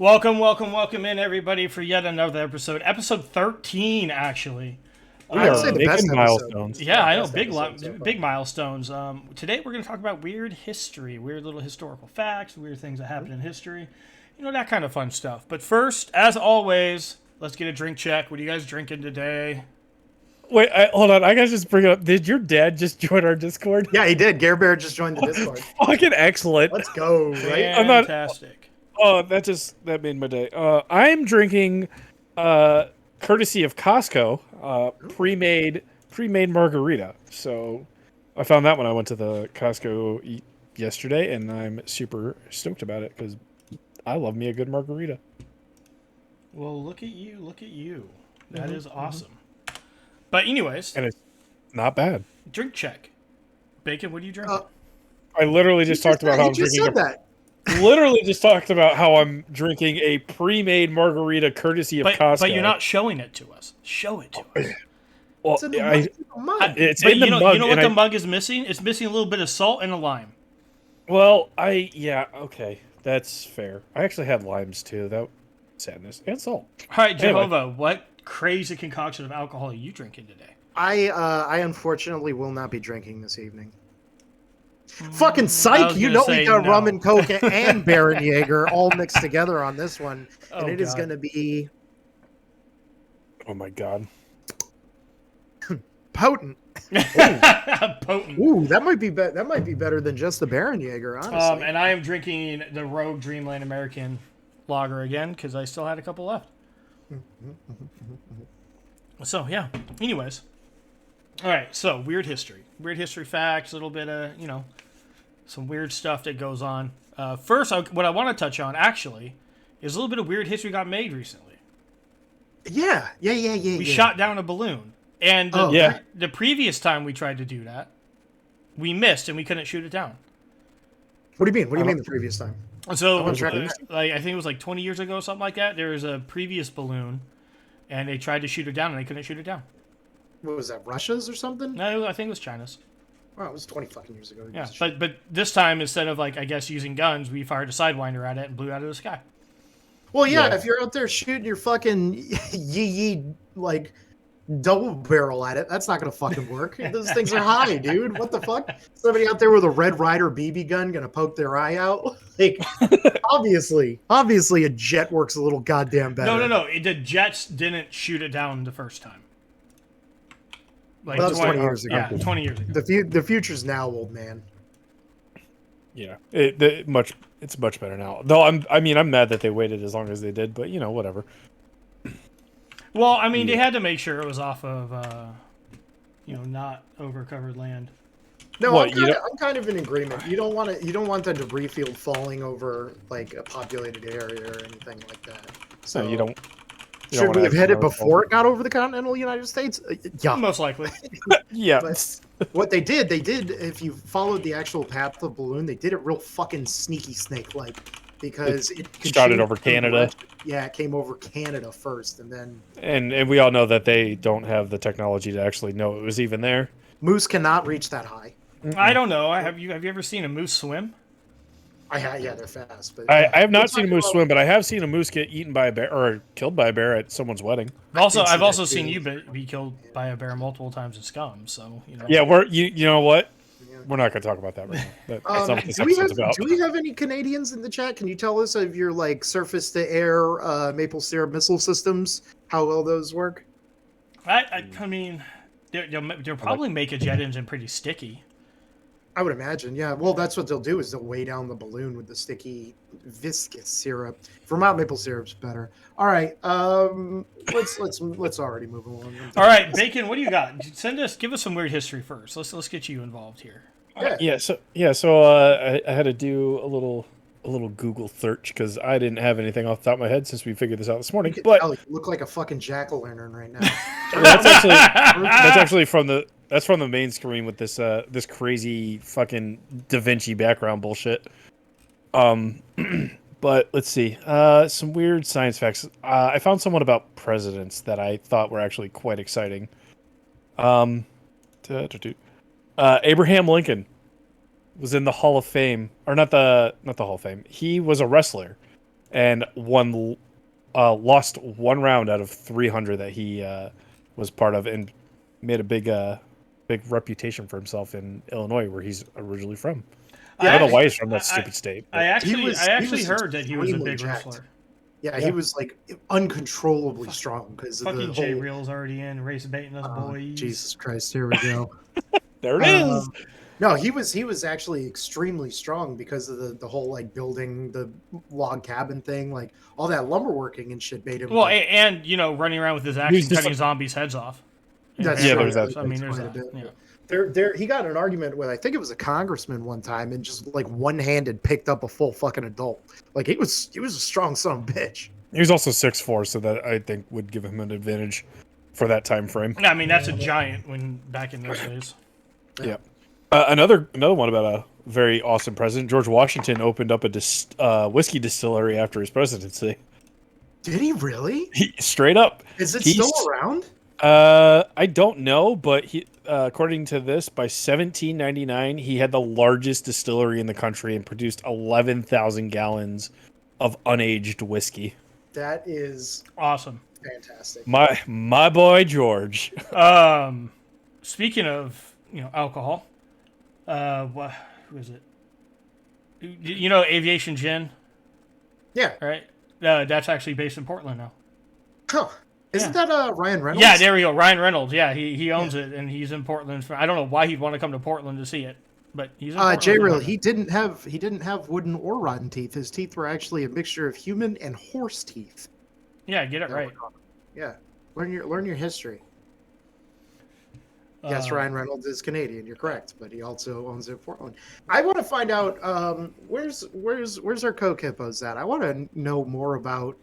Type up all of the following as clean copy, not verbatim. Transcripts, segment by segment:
Welcome in everybody for yet another episode 13 actually. I'd say the making best milestones. Yeah, I know, best episode so big milestones. Today we're going to talk about weird history, weird little historical facts, weird things that happened in history, that kind of fun stuff. But first, as always, let's get a drink check. What are you guys drinking today? Wait, hold on. I gotta just bring it up. Did your dad just join our Discord? Yeah, he did. Gare Bear just joined the Discord. Fucking excellent. Let's go, right? I'm not- Fantastic. Oh, that made my day. I'm drinking, courtesy of Costco, pre-made margarita. So I found that when I went to the Costco yesterday, and I'm super stoked about it because I love me a good margarita. Well, look at you. That is awesome. But anyways, And it's not bad. drink check. Bacon, what are you drinking? I literally just talked about how I'm drinking literally just talked about how I'm drinking a pre-made margarita courtesy of Costco. But you're not showing it to us. Show it to us. Well, It's in the mug. it's But in the mug. you know what and the mug is missing? It's missing a little bit of salt and a lime. Well, okay, that's fair. I actually had limes too. That sadness and salt. All right, Anyway. Jahova, what crazy concoction of alcohol are you drinking today? I unfortunately will not be drinking this evening. Fucking I psych! was You gonna know say we got no. rum and coke and Baron Jaeger all mixed together on this one, and Oh, it is God. going to be Oh my god. potent. Potent. Ooh, that might be better than just the Baron Jaeger, honestly. And I am drinking the Rogue Dreamland American lager again because I still had a couple left. So yeah. Anyways, all right. So weird history facts, a little bit of some weird stuff that goes on. First, what I want to touch on actually is a little bit of weird history got made recently. Yeah. We shot down a balloon, and the previous time we tried to do that, we missed and we couldn't shoot it down. What do you mean? What do you mean the previous time? So, I'm trying to- I think it was like 20 years ago, something like that. There was a previous balloon, and they tried to shoot it down, and they couldn't shoot it down. What was that? Russia's or something? No, I think it was China's. Oh, it was 20 fucking years ago. Yeah, but this time instead of I guess using guns, we fired a sidewinder at it and blew it out of the sky. Well, yeah, Yeah. if you're out there shooting your fucking yee double barrel at it, that's not gonna fucking work. Those things are high, dude. What the fuck? Somebody out there with a Red Ryder BB gun gonna poke their eye out? Like, obviously, a jet works a little goddamn better. No. The jets didn't shoot it down the first time. Like That was 20 years ago. Yeah, 20 years ago. The future's now, old man. Yeah. It's much better now. Though I'm mad that they waited as long as they did, but whatever. Well, I mean, they had to make sure it was off of, not over covered land. No, What, I'm kind of in agreement. You don't want the debris field falling over like a populated area or anything like that. So So you don't should wanna we have have hit it another before it got over the continental United States? Yeah. Most likely. Yeah. But what they did, if you followed the actual path of the balloon, they did it real fucking sneaky snake-like because it shot it continued over to Canada. rush. Yeah, it came over Canada first, and then And we all know that they don't have the technology to actually know it was even there. moose cannot reach that high. I don't know. Have you ever seen a moose swim? Yeah, they're fast. But I have not We're seen a talking moose about- swim, but I have seen a moose get eaten by a bear or killed by a bear at someone's wedding. Also, did see I've also that seen too. you be killed by a bear multiple times in Scum. So Yeah, you know what? We're not going to talk about that right now. That's not what this do we have episode's about. do we have any Canadians in the chat? Can you tell us of your surface to air maple syrup missile systems? How well those work? I mean, they'll probably make a jet engine pretty sticky. I would imagine, yeah. Well, that's what they'll do is they'll weigh down the balloon with the sticky, viscous syrup. Vermont maple syrup's better. All right, let's already move along. All right, Bacon, what do you got? Give us some weird history first. Let's get you involved here. So I had to do a little Google search because I didn't have anything off the top of my head since we figured this out this morning. But You look like a fucking jack-o'-lantern right now. that's actually from the main screen with this crazy fucking Da Vinci background bullshit. But let's see. Some weird science facts. I found someone about presidents that I thought were actually quite exciting. Abraham Lincoln was in the Hall of Fame, or not the Hall of Fame. He was a wrestler, and lost one round out of 300 that he was part of, and made a big reputation for himself in Illinois, where he's originally from. I don't know why he's from that stupid state. I He actually was heard that he was a extremely big jacked. wrestler. Yeah, he was like uncontrollably strong because of the Fucking J whole. Reel's already in, race baiting us boys. Jesus Christ! Here we go. There it is. No, he was actually extremely strong because of the whole like building the log cabin thing, like all that lumber working and shit made him. Well, like, and you know, running around with his axe He's and just cutting like- zombies' heads off. That's Yeah, true. there's that. I mean, there's Quite a that. bit. Yeah. He got in an argument with, I think it was a congressman one time, and just like one-handed picked up a full fucking adult. Like he was a strong son of a bitch. He was also 6'4", so that I think would give him an advantage for that time frame. I mean, that's a giant when back in those days. Yeah. Another one about a very awesome president. George Washington opened up a whiskey distillery after his presidency. Did he really? Straight up. Is it He's- still around? I don't know, but he, according to this, by 1799, he had the largest distillery in the country and produced 11,000 gallons of unaged whiskey. That is Awesome. fantastic. My boy George. Speaking of, you know, alcohol, who is it? You know, Aviation Gin, Yeah. right? That's actually based in Portland now. Huh. Isn't that Ryan Reynolds? Yeah, there we go. Ryan Reynolds. Yeah, he owns it, and he's in Portland. I don't know why he'd want to come to Portland to see it, but he's in Portland. J-Real, he didn't have wooden or rotten teeth. His teeth were actually a mixture of human and horse teeth. Yeah, get it right. Yeah. Learn your history. Yes, Ryan Reynolds is Canadian. You're correct, but he also owns it in Portland. I want to find out where's our Coke hippos at. I want to know more about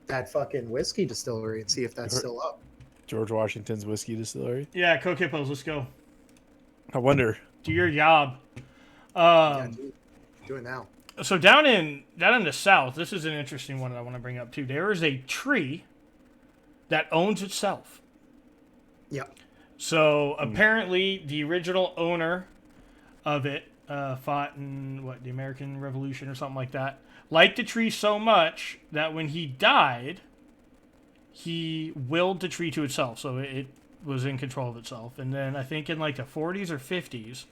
that fucking whiskey distillery and see if that's still up. George Washington's whiskey distillery. Yeah, Coke Hippos, let's go. I wonder. Do your job. Yeah, do it now. So down in the south, this is an interesting one that I want to bring up too. There is a tree that owns itself. Yep. So apparently, the original owner of it fought in the American Revolution or something like that. Liked the tree so much that when he died, he willed the tree to itself, so it was in control of itself. And then I think in like the 40s or 50s,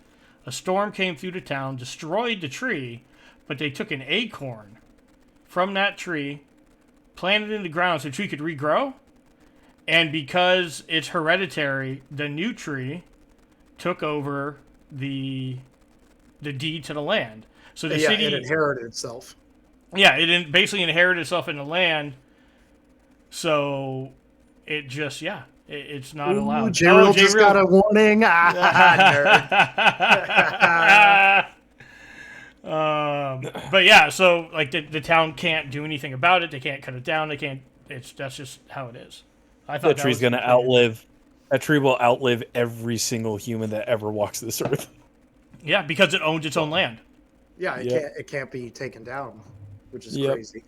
a storm came through the town, destroyed the tree, but they took an acorn from that tree, planted it in the ground so the tree could regrow. And because it's hereditary, the new tree took over the deed to the land. So the city, it inherited itself. yeah, it basically inherited itself in the land. So it just, it's not allowed. J-Real just got a warning. Nerd. But yeah, so like the town can't do anything about it. They can't cut it down. They can't. That's just how it is. I thought That tree's going to outlive. That tree will outlive every single human that ever walks this earth. Yeah, because it owns its own land. Yeah, it can't be taken down, which is crazy.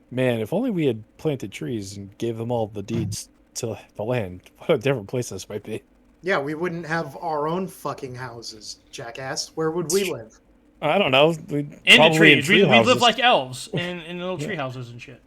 Man, if only we had planted trees and gave them all the deeds to the land, what a different place this might be. Yeah, we wouldn't have our own fucking houses, jackass. Where would we live? I don't know. In the trees. We live like elves in little tree houses and shit.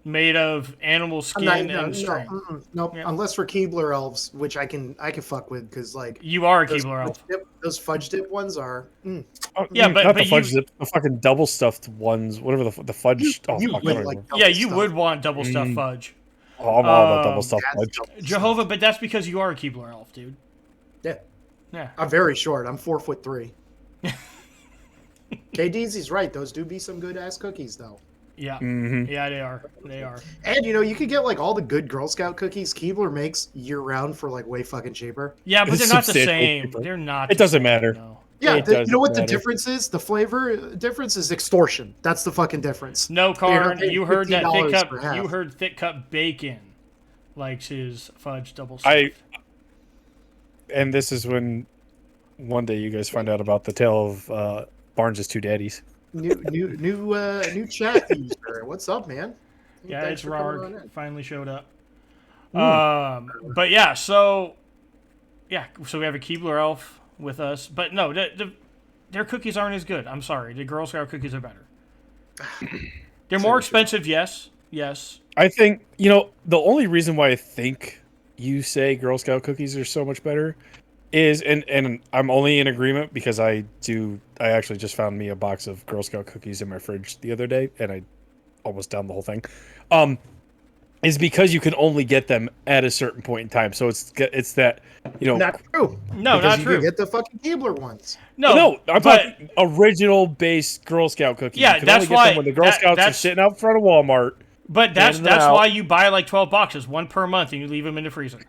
Made of animal skin and string. Nope. Yeah. Unless we're Keebler elves, which I can fuck with because like You are a those Keebler elf. those fudge dip ones are. Oh, Yeah, but not the you- fudge, the fucking double stuffed ones, whatever the fudge. You fuck, I don't would know. like Yeah, double you stuff. would want double stuffed fudge. Oh, I'm all about double stuffed That's fudge. double stuff. Jehovah, but that's because you are a Keebler elf, dude. Yeah, Yeah. I'm very short. I'm 4'3". KDZ's right. Those do be some good ass cookies though. Yeah. Mhm. Yeah, they are. They are. And you could get like all the good Girl Scout cookies Keebler makes year round for like way fucking cheaper. Yeah, but It's they're not the substantially same. cheaper. They're not. It the doesn't same, matter. no. Yeah, It you doesn't know what the matter. difference is? The flavor difference is extortion. That's the fucking difference. No, You're Karn, paying you heard that thick $15 cup. for half. You heard thick cup bacon likes his fudge double I- stuffed. And this is when one day you guys find out about the tale of Barnes' two daddies. New chat user. What's up, man? Yeah, Thanks it's for coming on Rarg. in. Finally showed up. But yeah, so we have a Keebler elf with us, but no, their cookies aren't as good. I'm sorry, the Girl Scout cookies are better. They're more expensive, yes. I think, the only reason why I think you say Girl Scout cookies are so much better is, and I'm only in agreement because I actually just found me a box of Girl Scout cookies in my fridge the other day, and I almost downed the whole thing. Is because you can only get them at a certain point in time. So it's that, Not true. No, because not you true. can get the fucking Keebler ones. No, I'm talking original base Girl Scout cookies. Yeah, you can that's only get why them when the Girl Scouts are sitting out front of Walmart. But that's handing them out. why you buy like 12 boxes, one per month, and you leave them in the freezer.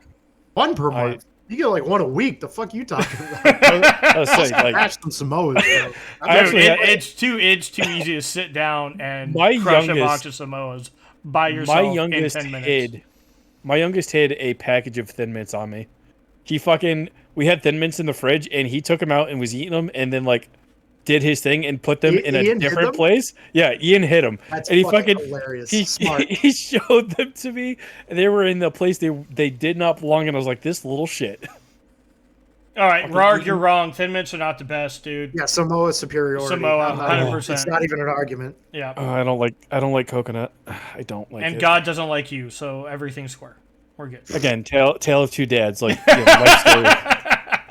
One per month. You get like one a week. The fuck you talking about? I was saying, Smash some Samoas. Bro. It's too easy to sit down and crush a box of Samoas by yourself in 10 minutes. My youngest hid a package of Thin Mints on me. We had Thin Mints in the fridge, and he took them out and was eating them, and then did his thing and put them in a different place. Yeah, Ian hid them. That's and he fucking hilarious. Smart. He showed them to me, and they were in the place they did not belong, and I was like, this little shit. All right, Rarg, you're wrong. Thin Mints are not the best, dude. Yeah, Samoa superiority. Samoa, 100%. It's not even an argument. Yeah. I don't like coconut. I don't like it. And God doesn't like you, so everything's square. We're good. Again, tale of two dads. Life story.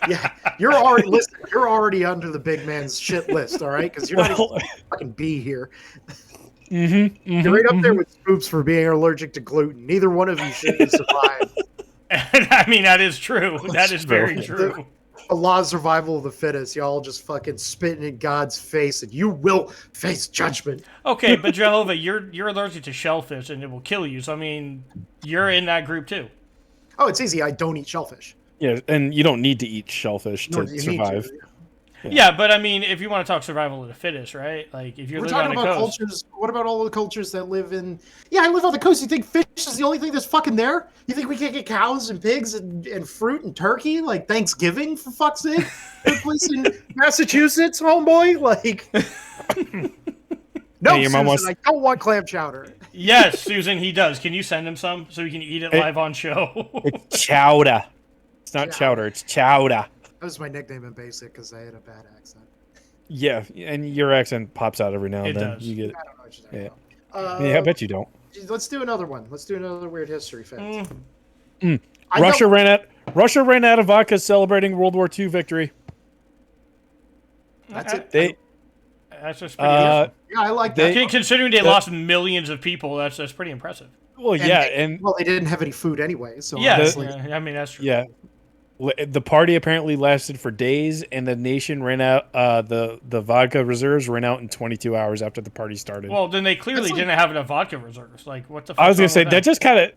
Yeah, you're already under the big man's shit list, all right? Because you're not even fucking B here. You're right up there with Scoops for being allergic to gluten. Neither one of you should survive. I mean, that is true. That is very true. The law of survival of the fittest. Y'all just fucking spitting in God's face, and you will face judgment. Okay, but Jahova, you're allergic to shellfish, and it will kill you. So I mean, you're in that group too. Oh, it's easy. I don't eat shellfish. Yeah, and you don't need to eat shellfish to survive. Yeah, but I mean, if you want to talk survival of the fittest, right? Like, if you're living on the coast. Cultures, what about all the cultures that live in... Yeah, I live on the coast. You think fish is the only thing that's fucking there? You think we can't get cows and pigs and fruit and turkey? Like, Thanksgiving, for fuck's sake? A place in Massachusetts, homeboy? Like... No, Susan, I don't want clam chowder. Yes, Susan, he does. Can you send him some so we can eat it live on show? It's chowder. It's not chowder, it's chowder. That was my nickname in basic because I had a bad accent. Yeah, and your accent pops out every now and then. Does. You get it. I don't know what you're talking about. Yeah, I bet you don't. Let's do another one. Let's do another weird history fact. Russia ran out of vodka celebrating World War II victory. That's it. That's just pretty awesome. Yeah, I like that. Considering they lost millions of people, that's pretty impressive. Well, they didn't have any food anyway, so honestly, I mean that's true. Yeah, the party apparently lasted for days, and the nation ran out. The vodka reserves ran out in 22 hours after the party started. Well, then they clearly didn't have enough vodka reserves. Like, what the fuck? I was gonna say that just kind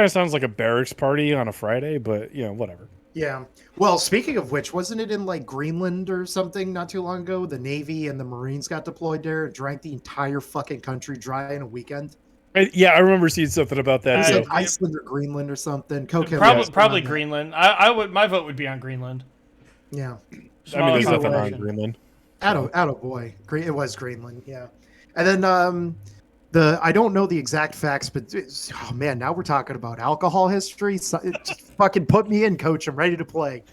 of sounds like a barracks party on a Friday, but whatever. Yeah. Well, speaking of which, wasn't it in like Greenland or something not too long ago? The Navy and the Marines got deployed there, drank the entire fucking country dry in a weekend. Yeah, I remember seeing something about that. It was like Iceland or Greenland or something. Probably Greenland. My vote would be on Greenland. Yeah. I mean, there's nothing on Greenland. Out boy. It was Greenland, yeah. And then I don't know the exact facts, but oh man, now we're talking about alcohol history. So, just fucking put me in, coach. I'm ready to play.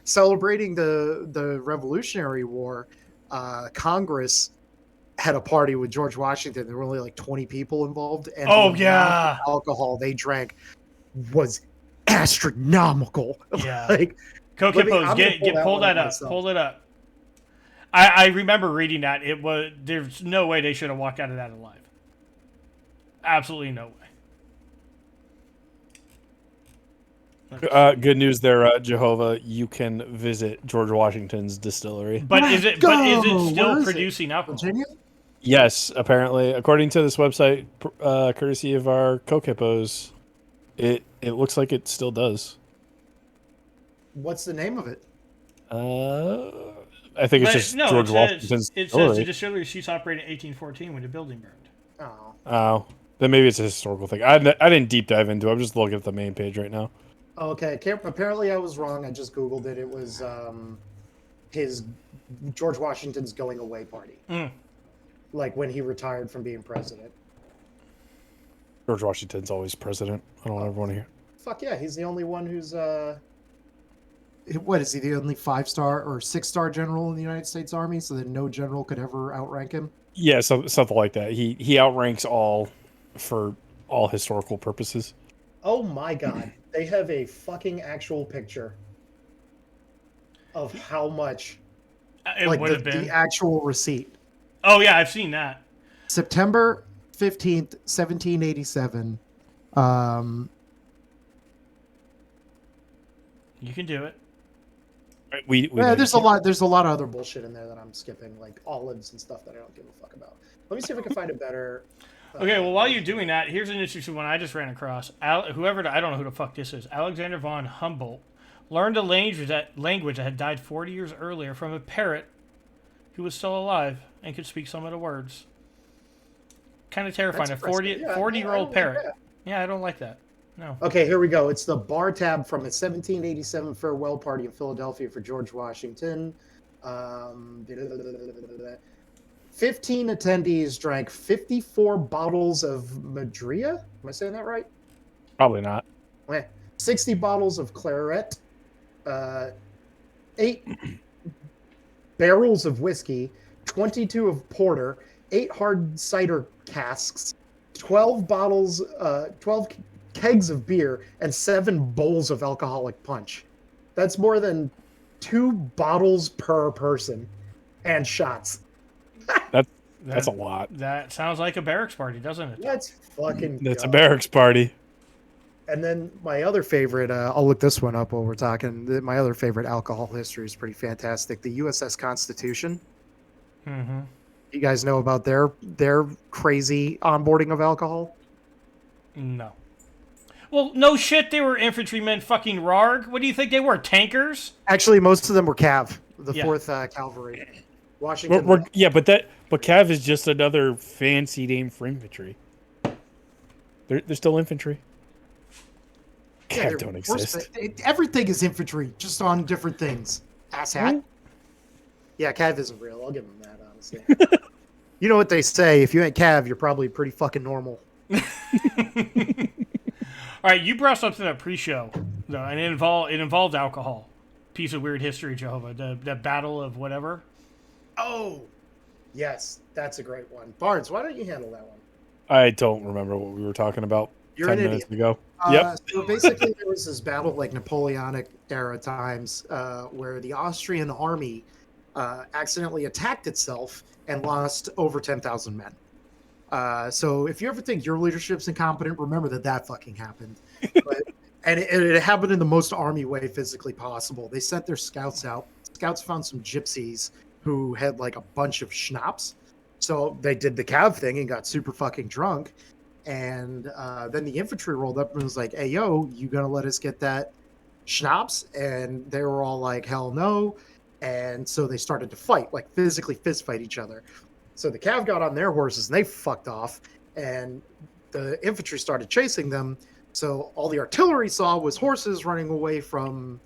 Celebrating the Revolutionary War, Congress had a party with George Washington. There were only like 20 people involved, and the alcohol they drank was astronomical. Yeah, like Kokipos, pull that up. Pull it up. I remember reading that. There's no way they should have walked out of that alive. Absolutely no way. Good news there, Jahova. You can visit George Washington's distillery. But is it still producing alcohol? Virginia? Yes, apparently, according to this website, courtesy of our Kokipos, it looks like it still does. What's the name of it? I think it's just George Washington's distillery. It says the distillery ceased operating in 1814 when the building burned. Oh. Then maybe it's a historical thing. I didn't deep dive into it. I'm just looking at the main page right now. Okay. Apparently I was wrong. I just Googled it. It was his George Washington's going away party. Like when he retired from being president. George Washington's always president. I don't ever want to hear. Fuck yeah. He's the only one who's... What is he, the only 5-star or 6-star general in the United States Army, so that no general could ever outrank him? Yeah, something like that. He outranks all for all historical purposes. Oh my god. They have a fucking actual picture of how much, It like would have the been. actual receipt. Oh yeah, I've seen that. September 15th, 1787. Um, You can do it. We yeah, know there's you a lot. There's a lot of other bullshit in there that I'm skipping, like olives and stuff that I don't give a fuck about. Let me see if I can find a better. Okay, well, while you're doing that, here's an interesting one I just ran across. Whoever, I don't know who the fuck this is. Alexander von Humboldt learned a language that had died 40 years earlier from a parrot who was still alive and could speak some of the words. Kind of terrifying. That's A 40, impressive. Yeah, 40-year-old like parrot. that. Yeah, I don't like that. No. Okay, here we go. It's the bar tab from a 1787 farewell party in Philadelphia for George Washington. 15 attendees drank 54 bottles of Madria. Am I saying that right? probably not. 60 bottles of claret, 8 barrels of whiskey, 22 of porter, 8 hard cider casks, 12 kegs of beer, and 7 bowls of alcoholic punch. That's more than 2 bottles per person, and shots. That's a lot. That sounds like a barracks party, doesn't it? Let's fucking That's go. a barracks party. And then my other favorite, I'll look this one up while we're talking. My other favorite alcohol history is pretty fantastic. The USS Constitution. Mm-hmm. You guys know about their crazy onboarding of alcohol? No. Well, no shit, they were infantrymen fucking Rarg. What do you think they were, tankers? Actually, most of them were Cav, the Yeah. 4th Cavalry. Washington. But Cav is just another fancy name for infantry. They're still infantry. Yeah, Cav don't exist. Everything is infantry, just on different things. Asshat. Yeah, Cav isn't real. I'll give him that, honestly. You know what they say? If you ain't Cav, you're probably pretty fucking normal. All right, you brought something up pre-show, though, and it involved alcohol. Piece of weird history, Jahova. The battle of whatever. Oh, yes, that's a great one. Barnes, why don't you handle that one? I don't remember what we were talking about You're 10 an minutes idiot. ago. Yep. So basically, there was this battle, like Napoleonic era times, where the Austrian army accidentally attacked itself and lost over 10,000 men. So if you ever think your leadership's incompetent, remember that fucking happened. And it happened in the most army way physically possible. They sent their scouts out. Scouts found some gypsies who had like a bunch of schnapps. So they did the Cav thing and got super fucking drunk. And then the infantry rolled up and was like, hey, yo, you gonna let us get that schnapps? And they were all like, hell no. And so they started to fight, like physically fist fight each other. So the Cav got on their horses and they fucked off. And the infantry started chasing them. So all the artillery saw was horses running away from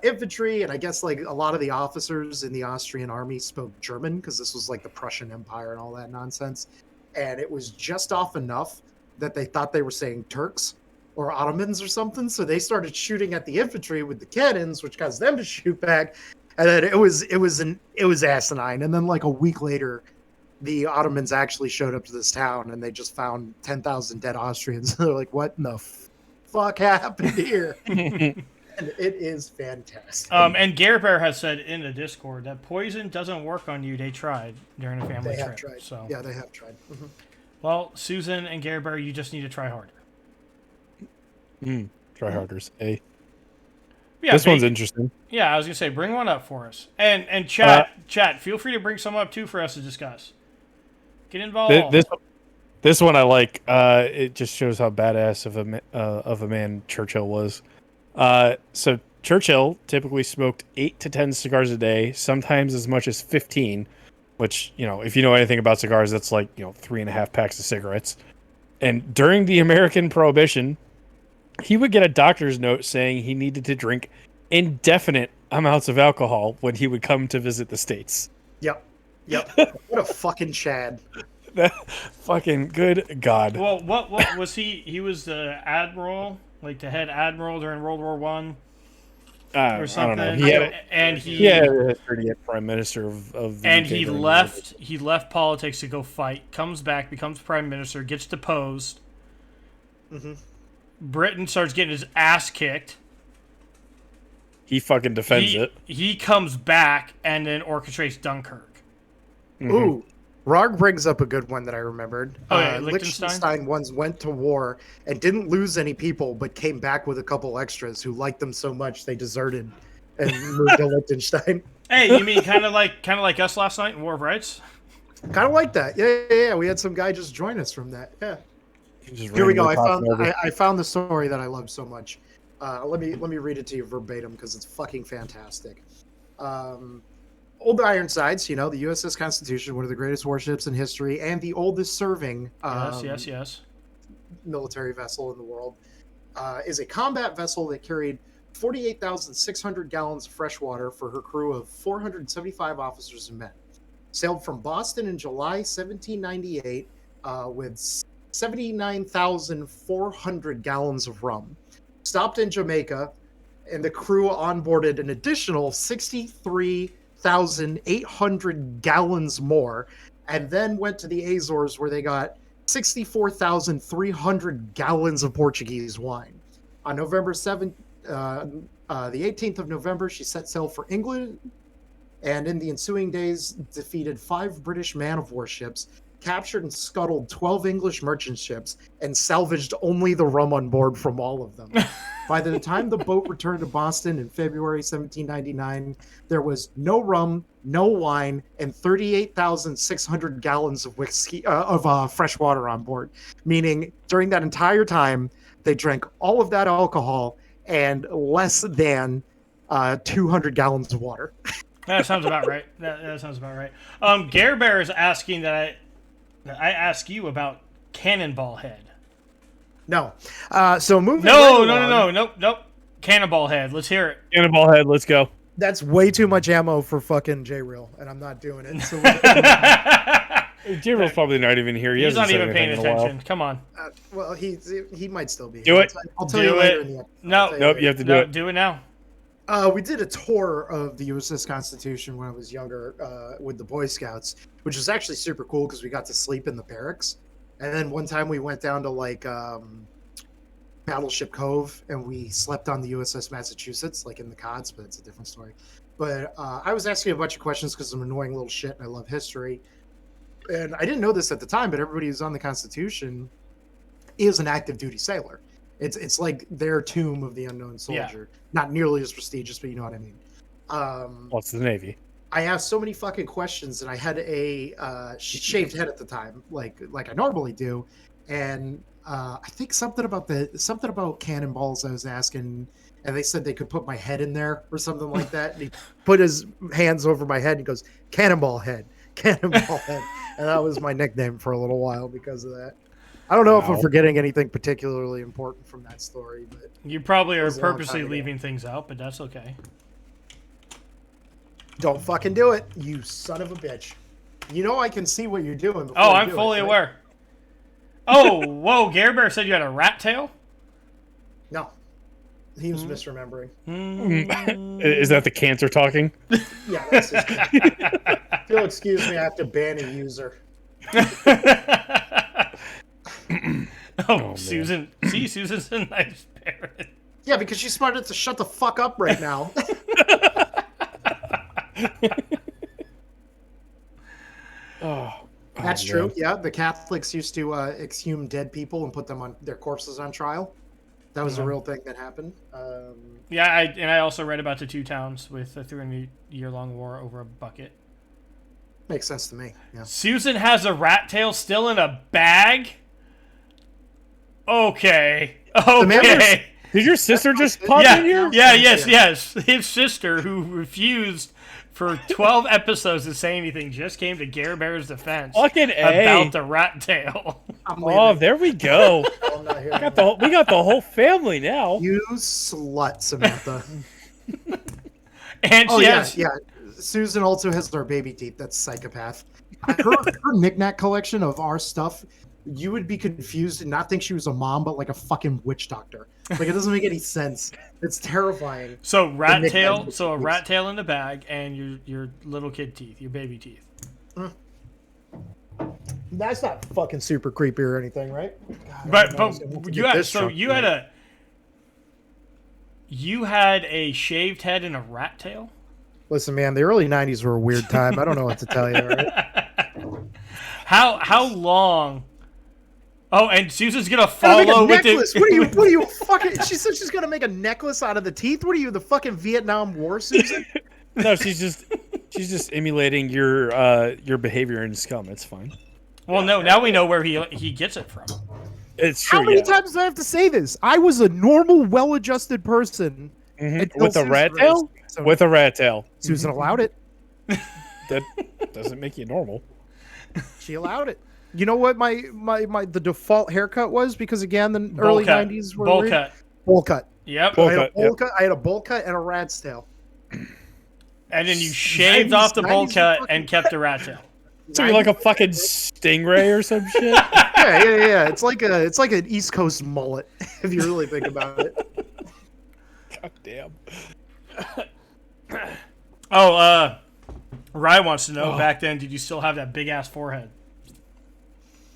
infantry. And I guess like a lot of the officers in the Austrian army spoke German because this was like the Prussian Empire and all that nonsense. And it was just off enough that they thought they were saying Turks or Ottomans or something. So they started shooting at the infantry with the cannons, which caused them to shoot back. And then it was asinine. And then like a week later, the Ottomans actually showed up to this town and they just found 10,000 dead Austrians. They're like, what in the fuck happened here? And it is fantastic. And Gare Bear has said in the Discord that poison doesn't work on you. They tried during a family They trip. have tried. So Yeah, they have tried. Mm-hmm. well, Susan and Gare Bear, you just need to try harder. Tryharders. Hey. Yeah, This one's interesting. Yeah, I was gonna say bring one up for us, and chat. Feel free to bring some up too for us to discuss. Get involved. This one I like. It just shows how badass of a man Churchill was. So Churchill typically smoked 8 to 10 cigars a day, sometimes as much as 15. Which, you know, if you know anything about cigars, that's like 3.5 packs of cigarettes. And during the American Prohibition, he would get a doctor's note saying he needed to drink indefinite amounts of alcohol when he would come to visit the States. Yep. What a fucking Chad. Fucking good God. Well, what was he? He was the admiral, like the head admiral during World War I. or I something. don't know. He had and he had a history to get prime minister of the and UK he during left. He left politics to go fight. Comes back, becomes prime minister, gets deposed. Mm-hmm. Britain starts getting his ass kicked. He fucking defends it. He comes back and then orchestrates Dunkirk. Mm-hmm. Ooh, Rog brings up a good one that I remembered. Oh, yeah, Liechtenstein? once went to war and didn't lose any people, but came back with a couple extras who liked them so much they deserted and moved to Liechtenstein. Hey, you mean kind of like us last night in War of Rights? Kind of like that. Yeah. We had some guy just join us from that. Yeah. Here we go. I found the story that I love so much. Let me read it to you verbatim because it's fucking fantastic. Old Ironsides, the USS Constitution, one of the greatest warships in history, and the oldest serving Yes. military vessel in the world, is a combat vessel that carried 48,600 gallons of fresh water for her crew of 475 officers and men. Sailed from Boston in July 1798 with 79,400 gallons of rum. Stopped in Jamaica, and the crew onboarded an additional 63,800 gallons more, and then went to the Azores where they got 64,300 gallons of Portuguese wine. On November 7th, the 18th of November, she set sail for England, and in the ensuing days defeated 5 British man-of-war ships, captured and scuttled 12 English merchant ships, and salvaged only the rum on board from all of them. By the time the boat returned to Boston in February 1799, there was no rum, no wine, and 38,600 gallons of whiskey of fresh water on board. Meaning, during that entire time, they drank all of that alcohol and less than 200 gallons of water. That sounds about right. That sounds about right. Gare Bear is asking that I ask you about Cannonball Head. No. So moving Nope. Cannonball Head. Let's hear it. Cannonball Head, let's go. That's way too much ammo for fucking J-Reel, and I'm not doing it. So J-Reel's probably not even here. He's not even paying attention. Come on. Well, he might still be. Do it. I'll tell you later in the episode. No. You have to do it. Do it now. We did a tour of the USS Constitution when I was younger with the Boy Scouts, which was actually super cool because we got to sleep in the barracks. And then one time we went down to Battleship Cove and we slept on the USS Massachusetts, in the CODs, but it's a different story. But I was asking a bunch of questions because I'm an annoying little shit and I love history. And I didn't know this at the time, but everybody who's on the Constitution is an active duty sailor. It's like their Tomb of the Unknown Soldier. Yeah. Not nearly as prestigious, but you know what I mean. Well, it's the Navy. I asked so many fucking questions, and I had a shaved head at the time, like I normally do. And I think something about cannonballs I was asking, and they said they could put my head in there or something like that. And he put his hands over my head and goes, "Cannonball Head, Cannonball Head," and that was my nickname for a little while because of that. I don't know if I'm forgetting anything particularly important from that story, but you probably are purposely leaving things out, but that's okay. Don't fucking do it, you son of a bitch. You know I can see what you're doing. Oh, I'm fully aware. Oh, whoa, Gare Bear said you had a rat tail? No. He was misremembering. Is that the cancer talking? Yeah, that's his If you'll excuse me, I have to ban a user. Susan. See, Susan's a nice parrot. Yeah, because she's smart enough to shut the fuck up right now. That's true. Man. Yeah, the Catholics used to exhume dead people and put them on their corpses on trial. That was a real thing that happened. I also read about the 2 towns with a 300-year-long war over a bucket. Makes sense to me. Yeah. Susan has a rat tail still in a bag? Okay. Did your sister just pop in here? Yes. His sister, who refused for 12 episodes to say anything, just came to Gare Bear's defense about the rat tail. Oh, there we go. We got the whole family now. You slut, Samantha. And yeah. Susan also has our baby teeth. That's psychopath. Her knick-knack collection of our stuff you would be confused and not think she was a mom, but like a fucking witch doctor. Like it doesn't make any sense. It's terrifying. So rat tail, so a rat tail in the bag, and your little kid teeth, your baby teeth. That's not fucking super creepy or anything, right? But you had a shaved head and a rat tail. Listen, man, the early '90s were a weird time. I don't know what to tell you. Right? How long? Oh, and Susan's gonna follow with necklace. What are you fucking? She said she's gonna make a necklace out of the teeth. What are you, the fucking Vietnam War, Susan? No, she's just emulating your behavior in Scum. It's fine. Well, no, now we know where he gets it from. It's true. How many times do I have to say this? I was a normal, well-adjusted person with a rat tail. With a rat tail. Susan allowed it. That doesn't make you normal. She allowed it. You know what the default haircut was? Because again, the early '90s were bowl cut. Bowl cut. Yep. I had a bowl cut and a rat's tail. And then you shaved off the bowl cut and kept the rat tail. So you're like a fucking stingray or some shit? Yeah. It's like an East Coast mullet, if you really think about it. God damn. Ryan wants to know, back then, did you still have that big ass forehead?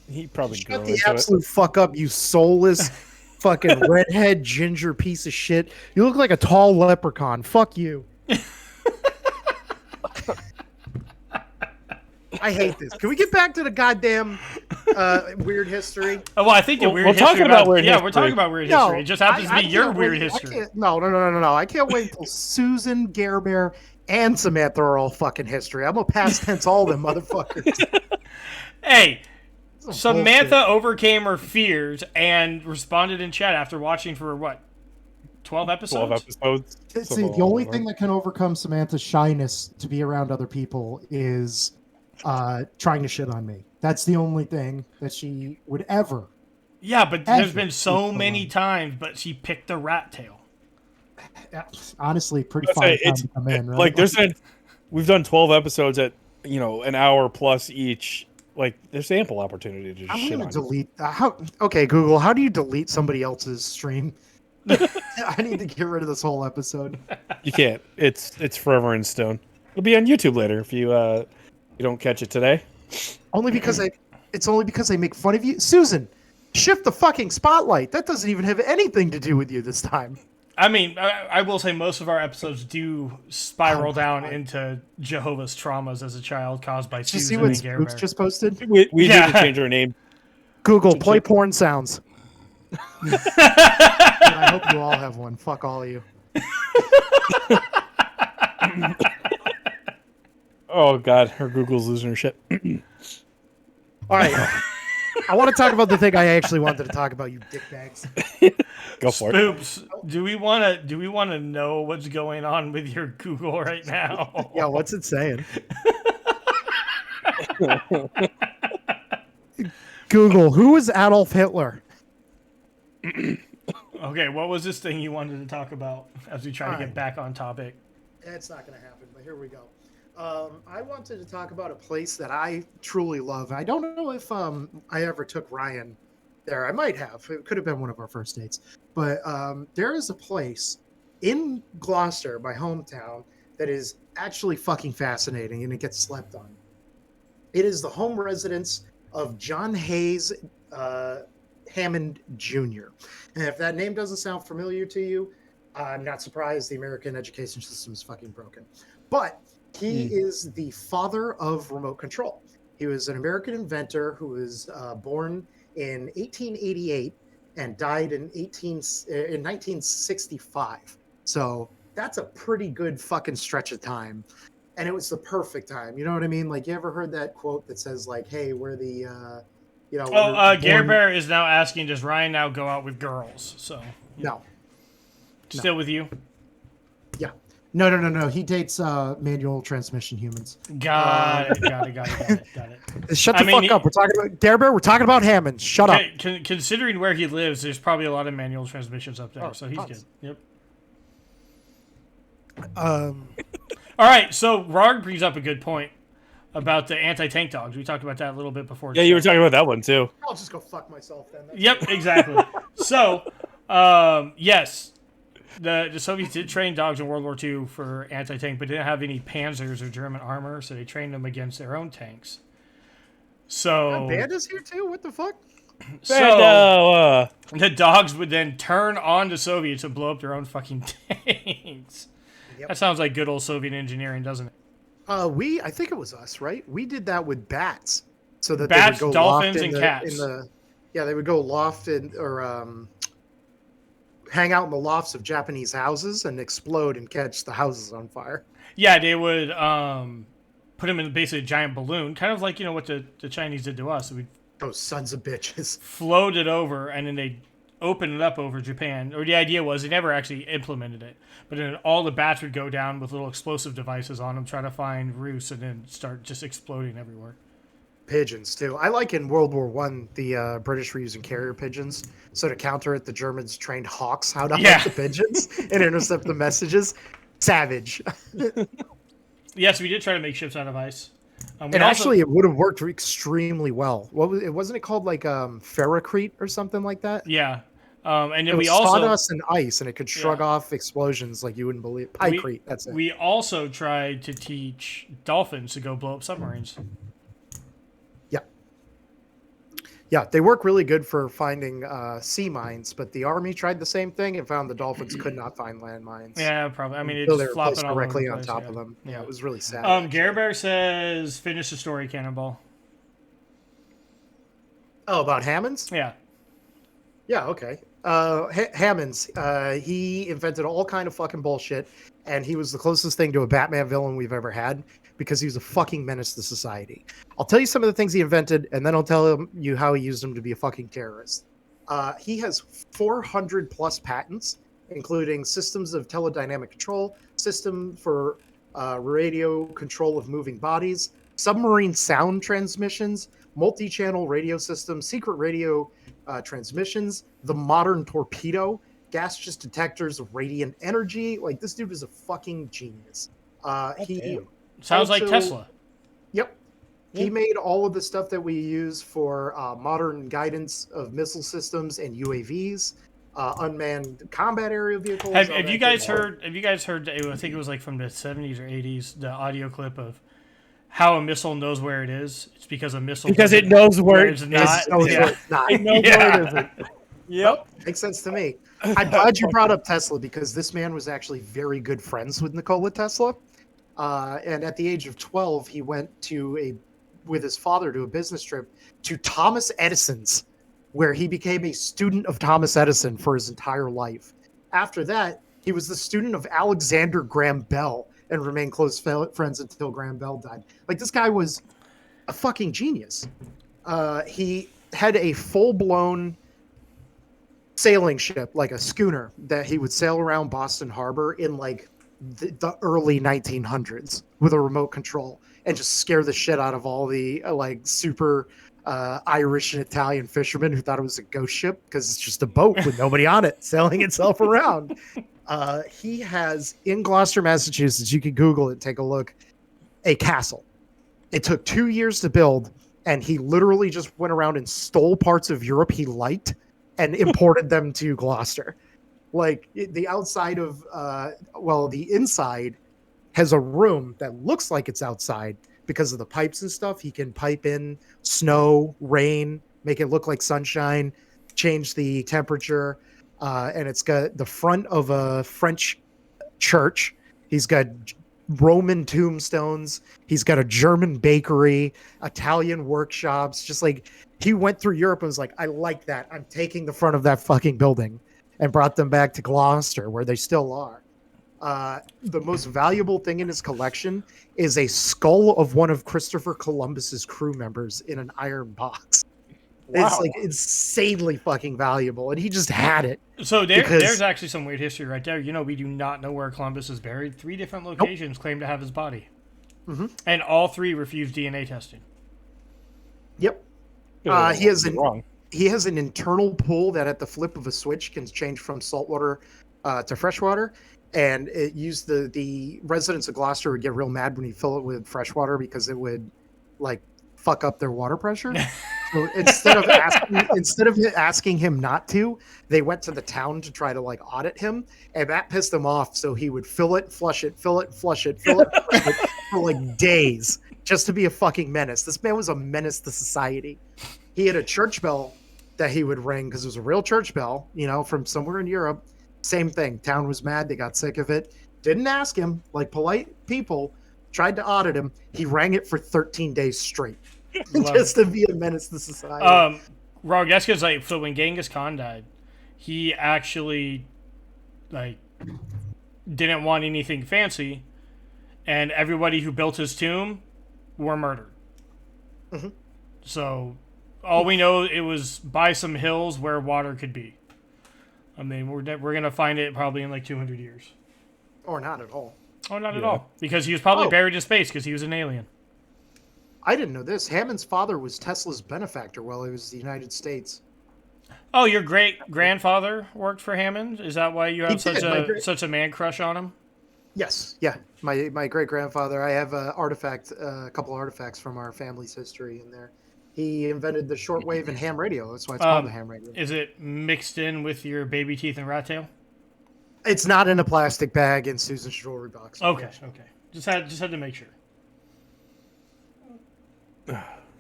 He probably grew Shut the into absolute fuck up, you soulless fucking redhead ginger piece of shit. You look like a tall leprechaun. Fuck you. I hate this. Can we get back to the goddamn weird history? Oh, well, I think the weird we're history. talking about weird history. Yeah, we're talking about weird history. It just happens to be your weird history. No. I can't wait until Susan, Gare Bear, and Samantha are all fucking history. I'm gonna past tense all them motherfuckers. Hey, Samantha overcame her fears and responded in chat after watching for what? 12 episodes? 12 episodes. See, the only thing that can overcome Samantha's shyness to be around other people is trying to shit on me. That's the only thing that she would ever. Yeah, but there's been so many times, but she picked the rat tail. Honestly, pretty fun time to come in, right? Like we've done 12 episodes at an hour plus each. Like there's ample opportunity to just shit on delete okay, Google, how do you delete somebody else's stream? I need to get rid of this whole episode. You can't. It's forever in stone. It'll be on YouTube later if you don't catch it today. Only because I make fun of you. Susan, shift the fucking spotlight. That doesn't even have anything to do with you this time. I mean, I will say most of our episodes do spiral down into Jehovah's traumas as a child caused by Susan and Gare Bear. Just posted? We need to change our name. Google, play porn sounds. I hope you all have one. Fuck all of you. Oh, God. Her Google's losing her shit. All right. I want to talk about the thing I actually wanted to talk about, you dickbags. Go for Spoops, do we want to know what's going on with your Google right now? Yeah, what's it saying? Google, who is Adolf Hitler? Okay, what was this thing you wanted to talk about as we try to get back on topic? It's not going to happen, but here we go. I wanted to talk about a place that I truly love. I don't know if I ever took Ryan there. I might have. It could have been one of our first dates. But there is a place in Gloucester, my hometown, that is actually fucking fascinating, and it gets slept on. It is the home residence of John Hayes Hammond Jr. And if that name doesn't sound familiar to you, I'm not surprised. The American education system is fucking broken. But he is the father of remote control. He was an American inventor who was born in 1888 and died in 1965. So that's a pretty good fucking stretch of time. And it was the perfect time. You know what I mean? Like, you ever heard that quote that says, like, hey, we're the, Gare Bear is now asking, does Ryan now go out with girls? So No. Still with you? Yeah. No. He dates manual transmission humans. Got it. Shut the fuck up. We're talking about Gare Bear. We're talking about Hammonds. Shut up. Considering where he lives, there's probably a lot of manual transmissions up there, so he's good. Yep. All right, so Rog brings up a good point. about the anti-tank dogs. We talked about that a little bit before. Yeah, you were talking about that one too. I'll just go fuck myself then. Yep, exactly. So, yes, the Soviets did train dogs in World War II for anti-tank, but didn't have any Panzers or German armor, so they trained them against their own tanks. So Banda's here too. What the fuck? So the dogs would then turn on the Soviets and blow up their own fucking tanks. Yep. That sounds like good old Soviet engineering, doesn't it? I think it was us, right? We did that with bats, so that Bats, they would go dolphins, loft and in cats. They would go loft hang out in the lofts of Japanese houses and explode and catch the houses on fire. Yeah, they would put them in basically a giant balloon, kind of like what the Chinese did to us. We'd Those sons of bitches. float it over, and then they open it up over Japan. Or the idea was they never actually implemented it, but then all the bats would go down with little explosive devices on them, try to find roosts, and then start just exploding everywhere. Pigeons too. I like in World War One the British were using carrier pigeons. So to counter it, the Germans trained hawks how to hunt the pigeons and intercept the messages. Savage. Yes, we did try to make ships out of ice. Actually, it would have worked extremely well. Wasn't it called like ferrocrete or something like that? Yeah. And then it we was also sawdust and ice, and it could shrug off explosions like you wouldn't believe. Pykrete, that's it. We also tried to teach dolphins to go blow up submarines. Yeah, they work really good for finding sea mines, but the army tried the same thing and found the dolphins could not find land mines. Yeah, probably. I mean, until it's they were flopping placed all directly over on the top place, of them. Yeah. It was really sad. Gare Bear says, finish the story, Cannonball. Oh, about Hammonds? Yeah. Yeah, okay. Hammonds, he invented all kind of fucking bullshit, and he was the closest thing to a Batman villain we've ever had because he was a fucking menace to society. I'll tell you some of the things he invented, and then I'll tell you how he used them to be a fucking terrorist. He has 400 plus patents, including systems of teledynamic control, system for radio control of moving bodies, submarine sound transmissions, multi-channel radio systems, secret radio transmissions, the modern torpedo, gaseous detectors of radiant energy. Like, this dude is a fucking genius. Sounds like Tesla. Yep. He made all of the stuff that we use for modern guidance of missile systems and UAVs, unmanned combat aerial vehicles. Have you guys heard? I think it was like from the 70s or 80s, the audio clip of how a missile knows where it is. It's because a missile it knows where it's not. It knows where it's not. It knows where it isn't. Yep. Makes sense to me. I'm glad you brought up Tesla because this man was actually very good friends with Nikola Tesla. And at the age of 12, he went with his father to a business trip to Thomas Edison's, where he became a student of Thomas Edison for his entire life. After that, he was the student of Alexander Graham Bell and remained close friends until Graham Bell died. Like, this guy was a fucking genius. He had a full-blown sailing ship, like a schooner, that he would sail around Boston Harbor in like the early 1900s with a remote control and just scare the shit out of all the like super Irish and Italian fishermen who thought it was a ghost ship because it's just a boat with nobody on it sailing itself around. He has in Gloucester, Massachusetts, you can Google it, take a look, a castle. It took 2 years to build, and he literally just went around and stole parts of Europe he liked and imported them to Gloucester. Like, the outside of, the inside has a room that looks like it's outside because of the pipes and stuff. He can pipe in snow, rain, make it look like sunshine, change the temperature. And it's got the front of a French church. He's got Roman tombstones. He's got a German bakery, Italian workshops. Just like, he went through Europe and was like, I like that. I'm taking the front of that fucking building, and brought them back to Gloucester, where they still are. The most valuable thing in his collection is a skull of one of Christopher Columbus's crew members in an iron box. Wow. It's like insanely fucking valuable, and he just had it. So there's actually some weird history right there. We do not know where Columbus is buried. 3 different locations claim to have his body. Mm-hmm. And all 3 refuse DNA testing. Yep. He has an internal pool that at the flip of a switch can change from saltwater to freshwater. And it used the residents of Gloucester would get real mad when you fill it with fresh water because it would like fuck up their water pressure. So instead of asking him not to, they went to the town to try to like audit him, and that pissed him off. So he would fill it, flush it, fill it, flush it, fill it, flush it for like days just to be a fucking menace. This man was a menace to society. He had a church bell that he would ring because it was a real church bell, you know, from somewhere in Europe. Same thing. Town was mad. They got sick of it. Didn't ask him. Like polite people tried to audit him. He rang it for 13 days straight. Just to be a menace to society. Wrong. That's because like so when Genghis Khan died, he actually like didn't want anything fancy, and everybody who built his tomb were murdered. Mm-hmm. So all we know it was by some hills where water could be. I mean, we're gonna find it probably in like 200 years. Or not at all. Oh, not at all. Because he was probably buried in space because he was an alien. I didn't know this. Hammond's father was Tesla's benefactor while he was in the United States. Oh, your great-grandfather worked for Hammond? Is that why you have such a man crush on him? Yes, yeah. My great-grandfather, I have a couple artifacts from our family's history in there. He invented the shortwave and ham radio. That's why it's called the ham radio. Is it mixed in with your baby teeth and rat tail? It's not in a plastic bag in Susan's jewelry box. Okay. Just had to make sure.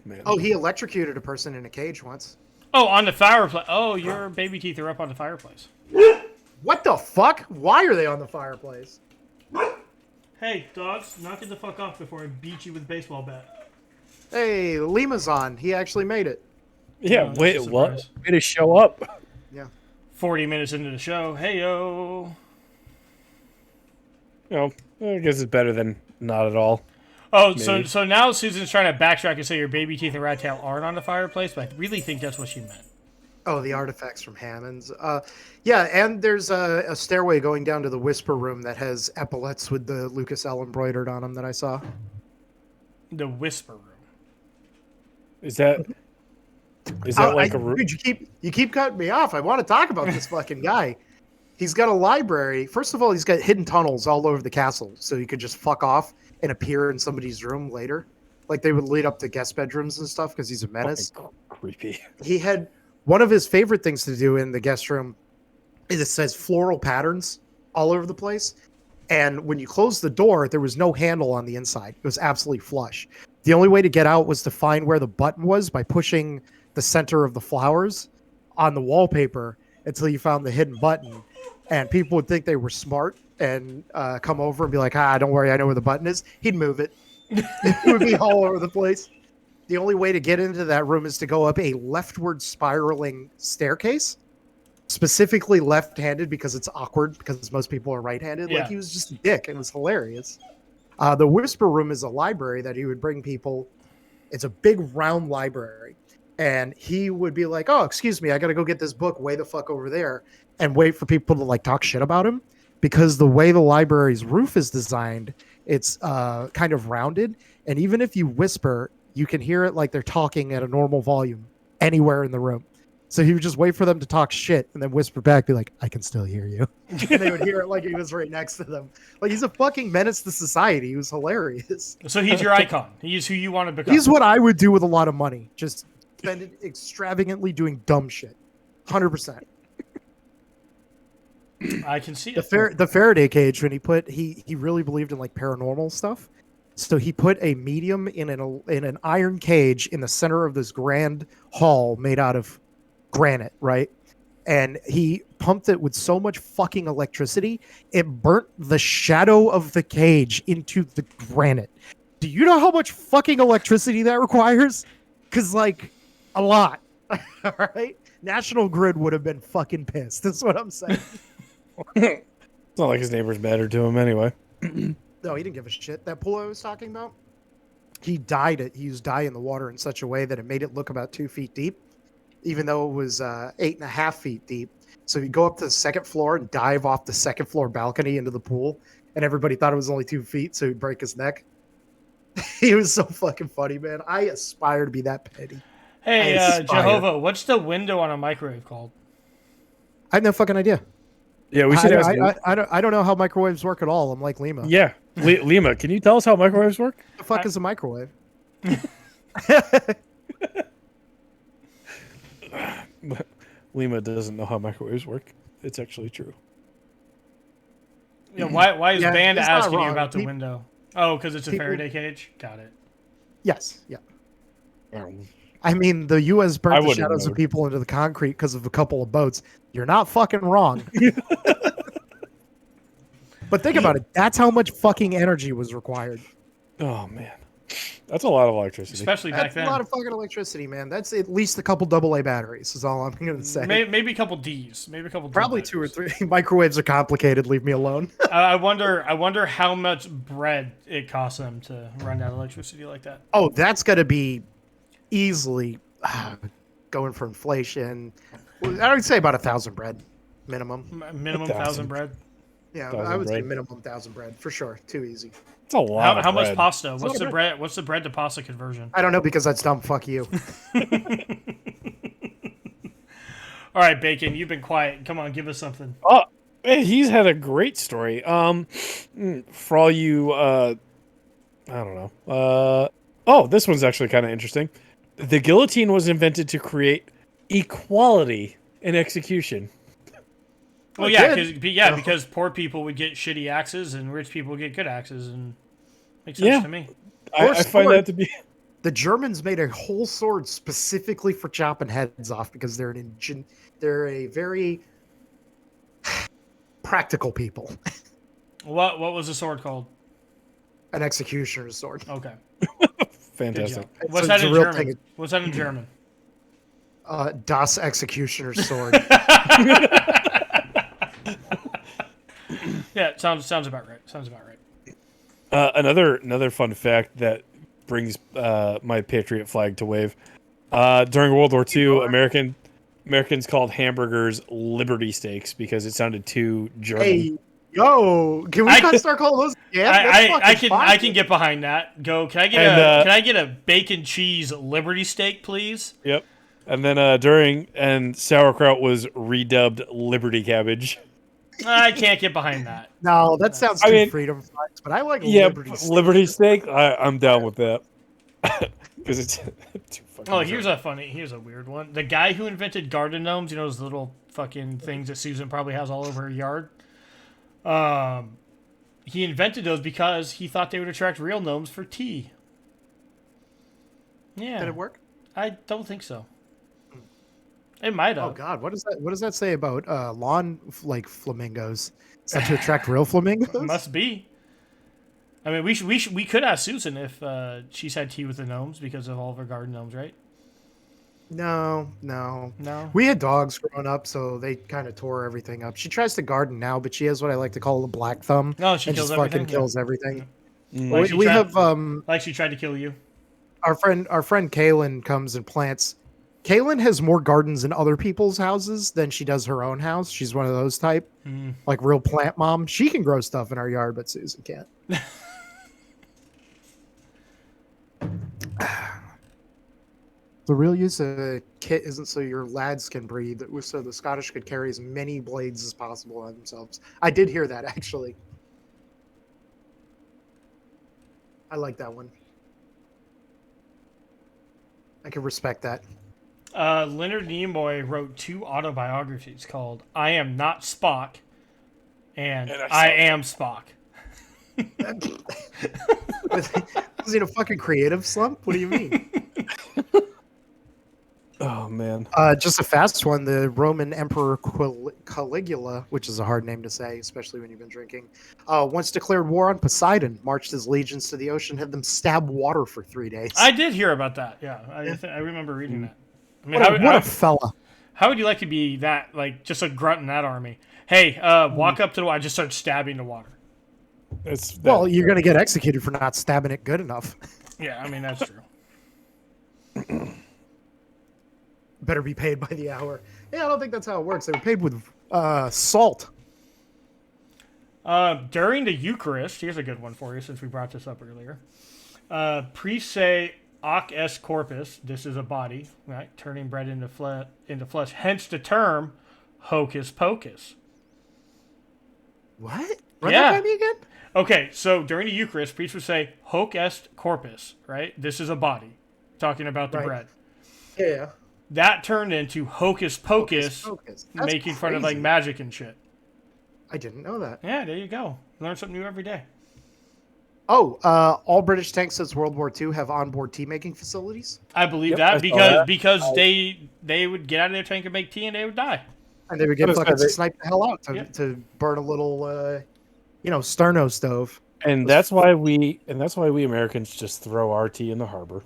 Man. Oh, he electrocuted a person in a cage once. Oh, on the fireplace. Oh, your baby teeth are up on the fireplace. What the fuck? Why are they on the fireplace? Hey, dogs, knock it the fuck off before I beat you with a baseball bat. Hey, Lima's on. He actually made it. Yeah, wait, what? Way to show up. Yeah. 40 minutes into the show. Hey, yo. You know, I guess it's better than not at all. Oh, Maybe. so now Susan's trying to backtrack and say your baby teeth and rat tail aren't on the fireplace, but I really think that's what she meant. Oh, the artifacts from Hammond's. Yeah, and there's a stairway going down to the Whisper Room that has epaulets with the Lucas L embroidered on them that I saw. The Whisper Room. Is that like a room? Dude, you keep cutting me off. I want to talk about this fucking guy. He's got a library. First of all, he's got hidden tunnels all over the castle, so he could just fuck off and appear in somebody's room later. Like they would lead up to guest bedrooms and stuff because he's a menace. Creepy. He had one of his favorite things to do in the guest room is it says floral patterns all over the place. And when you close the door, there was no handle on the inside. It was absolutely flush. The only way to get out was to find where the button was by pushing the center of the flowers on the wallpaper until you found the hidden button. And people would think they were smart and come over and be like, don't worry, I know where the button is. He'd move it. It would be all over the place. The only way to get into that room is to go up a leftward spiraling staircase, specifically left-handed because it's awkward because most people are right-handed. Yeah. Like he was just a dick. It was hilarious. The Whisper Room is a library that he would bring people. It's a big round library. And he would be like, oh, excuse me, I got to go get this book way the fuck over there and wait for people to like talk shit about him. Because the way the library's roof is designed, it's kind of rounded. And even if you whisper, you can hear it like they're talking at a normal volume anywhere in the room. So he would just wait for them to talk shit and then whisper back, be like, I can still hear you. And they would hear it like he was right next to them. Like he's a fucking menace to society. He was hilarious. So he's your icon. He's who you want to become. He's what I would do with a lot of money. Just spend it extravagantly doing dumb shit. 100%. I can see it. The Faraday cage, when he really believed in like paranormal stuff. So he put a medium in an iron cage in the center of this grand hall made out of granite, right? And he pumped it with so much fucking electricity, it burnt the shadow of the cage into the granite. Do you know how much fucking electricity that requires? Because, like, a lot. All right? National Grid would have been fucking pissed. That's what I'm saying. It's not like his neighbors mattered to him anyway. No, he didn't give a shit. That pool I was talking about, he dyed it. He used dye in the water in such a way that it made it look about 2 feet deep, even though it was 8.5 feet deep. So he'd go up to the second floor and dive off the second floor balcony into the pool, and everybody thought it was only 2 feet, so he'd break his neck. He was so fucking funny, man. I aspire to be that petty. Hey, Jahova, what's the window on a microwave called? I have no fucking idea. Yeah, we should ask him. I don't know how microwaves work at all. I'm like Lima. Yeah. Lima, can you tell us how microwaves work? What the fuck is a microwave? Lima doesn't know how microwaves work. It's actually true. Yeah, why is Yeah, Band he's not asking you wrong. about the window? Oh, because it's a People- Faraday cage? Got it. Yes, yeah. Um, I mean, the U.S. I burnt the wouldn't have shadows of known. people into the concrete because of a couple of boats. You're not fucking wrong. But think about it. That's how much fucking energy was required. Oh man, that's a lot of electricity. Especially back That's then. a lot of fucking electricity, man. That's at least a couple AA batteries, is all I'm going to say. Maybe a couple Ds. Maybe a couple. Probably D 2 or batteries. 3. Microwaves are complicated. Leave me alone. I wonder how much bread it costs them to run down electricity like that. Oh, that's going to be easily going for inflation. I would say about 1,000 bread minimum. Minimum 1,000. 1,000 bread. Yeah, 1,000 I would say bread. minimum 1,000 bread for sure. Too easy. It's a lot. How of much bread. pasta? a What's lot the of bread? What's the bread to pasta conversion? I don't know because that's dumb. Fuck you. All right, Bacon, you've been quiet. Come on, give us something. Oh, man, he's had a great story. For all you, I don't know. Oh, this one's actually kind of interesting. The guillotine was invented to create equality in execution. Well, It yeah, did. because poor people would get shitty axes and rich people would get good axes, and makes sense Yeah. to me. I Horse find sword. that to be. The Germans made a whole sword specifically for chopping heads off because they're they're a very practical people. What was the sword called? An executioner's sword. Okay, Fantastic. what's So that it's in a real German? thing. What's that in German? Das Executioner's sword. Yeah, sounds about right. Sounds about right. Another fun fact that brings my patriot flag to wave. During World War II, Americans called hamburgers Liberty Steaks because it sounded too German. Hey, yo, can we start calling those? Yeah, I can get behind that. Go. Can I get a bacon cheese Liberty steak, please? Yep. And then sauerkraut was redubbed Liberty cabbage. I can't get behind that. No, that sounds I too mean, freedom flags, but I like Yeah, Liberty. steak. I'm down with that because it's too fucking. Oh, here's a weird one. The guy who invented garden gnomes, you know, those little fucking things that Susan probably has all over her yard. He invented those because he thought they would attract real gnomes for tea. Yeah. Did it work? I don't think so. It might have. Oh God, what does that say about lawn flamingos? Is that to attract real flamingos? Must be. I mean, we could ask Susan if she's had tea with the gnomes because of all of her garden gnomes, right? No. No. We had dogs growing up, so they kind of tore everything up. She tries to garden now, but she has what I like to call a black thumb. No, she and kills just everything. fucking kills everything. Like We have like she tried to kill you. our friend Kaylin comes and plants. Kaylin has more gardens in other people's houses than she does her own house. She's one of those type, like real plant mom. She can grow stuff in our yard, but Susan can't. The real use of a kit isn't so your lads can breathe, it was so the Scottish could carry as many blades as possible on themselves. I did hear that, actually. I like that one. I can respect that. Leonard Nimoy wrote 2 autobiographies called "I Am Not Spock" and "I Am Spock." Was he in a fucking creative slump? What do you mean? Oh man. Just a fast one. The Roman Emperor Caligula, which is a hard name to say, especially when you've been drinking, once declared war on Poseidon, marched his legions to the ocean, had them stab water for 3 days. I did hear about that. Yeah, I remember reading that. I mean, What a fella. How would you like to be that, like, just a grunt in that army? Hey, walk up to the water, just start stabbing the water. Well, you're going to get executed for not stabbing it good enough. Yeah, I mean, that's true. Better be paid by the hour. Yeah, I don't think that's how it works. They were paid with salt. During the Eucharist, here's a good one for you since we brought this up earlier. Priests say hoc est corpus, this is a body, right? Turning bread into flesh. Hence the term hocus pocus. What? Run that by me again? Okay, so during the Eucharist, priests would say hoc est corpus, right? This is a body. talking about the Right. bread. Yeah. That turned into Hocus Pocus, That's making fun of like crazy. magic and shit. I didn't know that. Yeah, there you go. Learn something new every day. Oh, all British tanks since World War II have onboard tea making facilities, I believe Yep, I that saw because that. they would get out of their tank and make tea and they would die. and they would I get was fucking gonna say- sniped the hell out Yep. to burn a little, sterno stove. And that's why we Americans just throw our tea in the harbor.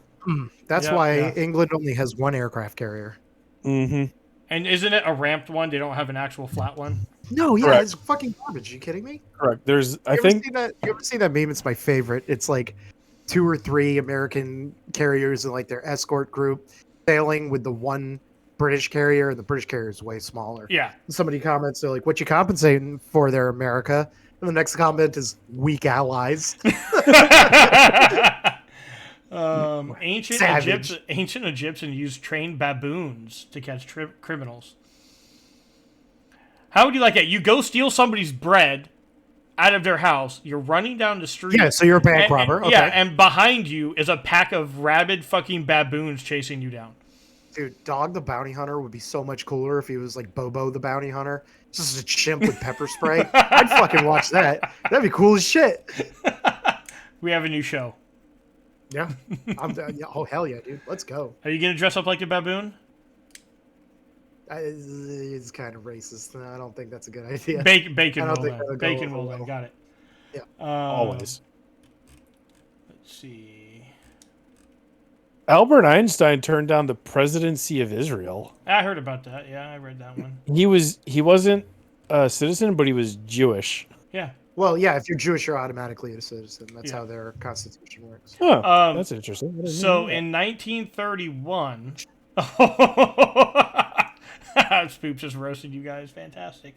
That's Yeah, why yeah. England only has one aircraft carrier. Mm-hmm. And isn't it a ramped one? They don't have an actual flat one. No, yeah, Correct. it's fucking garbage. Are you kidding me? Correct. There's, I You think, ever seen that meme? It's my favorite. It's like 2 or 3 American carriers and like their escort group sailing with the one British carrier, and the British carrier is way smaller. Yeah. And somebody comments, they're like, "What you compensating for there, America?" And the next comment is weak allies. Savage. Ancient Egyptians used trained baboons to catch criminals. How would you like that? You go steal somebody's bread out of their house. You're running down the street. Yeah, so you're a bank robber. Okay. Yeah, and behind you is a pack of rabid fucking baboons chasing you down. Dude, Dog the Bounty Hunter would be so much cooler if he was like Bobo the Bounty Hunter. Just a chimp with pepper spray. I'd fucking watch that. That'd be cool as shit. We have a new show. Yeah. Oh, hell yeah, dude. Let's go. Are you going to dress up like a baboon? It's kind of racist. No, I don't think that's a good idea. Bacon I don't will think then. that'll go Bacon over will then. well. Got it. Yeah. always. Let's see. Albert Einstein turned down the presidency of Israel. I heard about that. Yeah, I read that one. He wasn't a citizen, but he was Jewish. Yeah. Well, yeah, if you're Jewish, you're automatically a citizen. That's Yeah. how their constitution works. Oh, that's interesting. I didn't So know that. in 1931, Spoop just roasted you guys. Fantastic.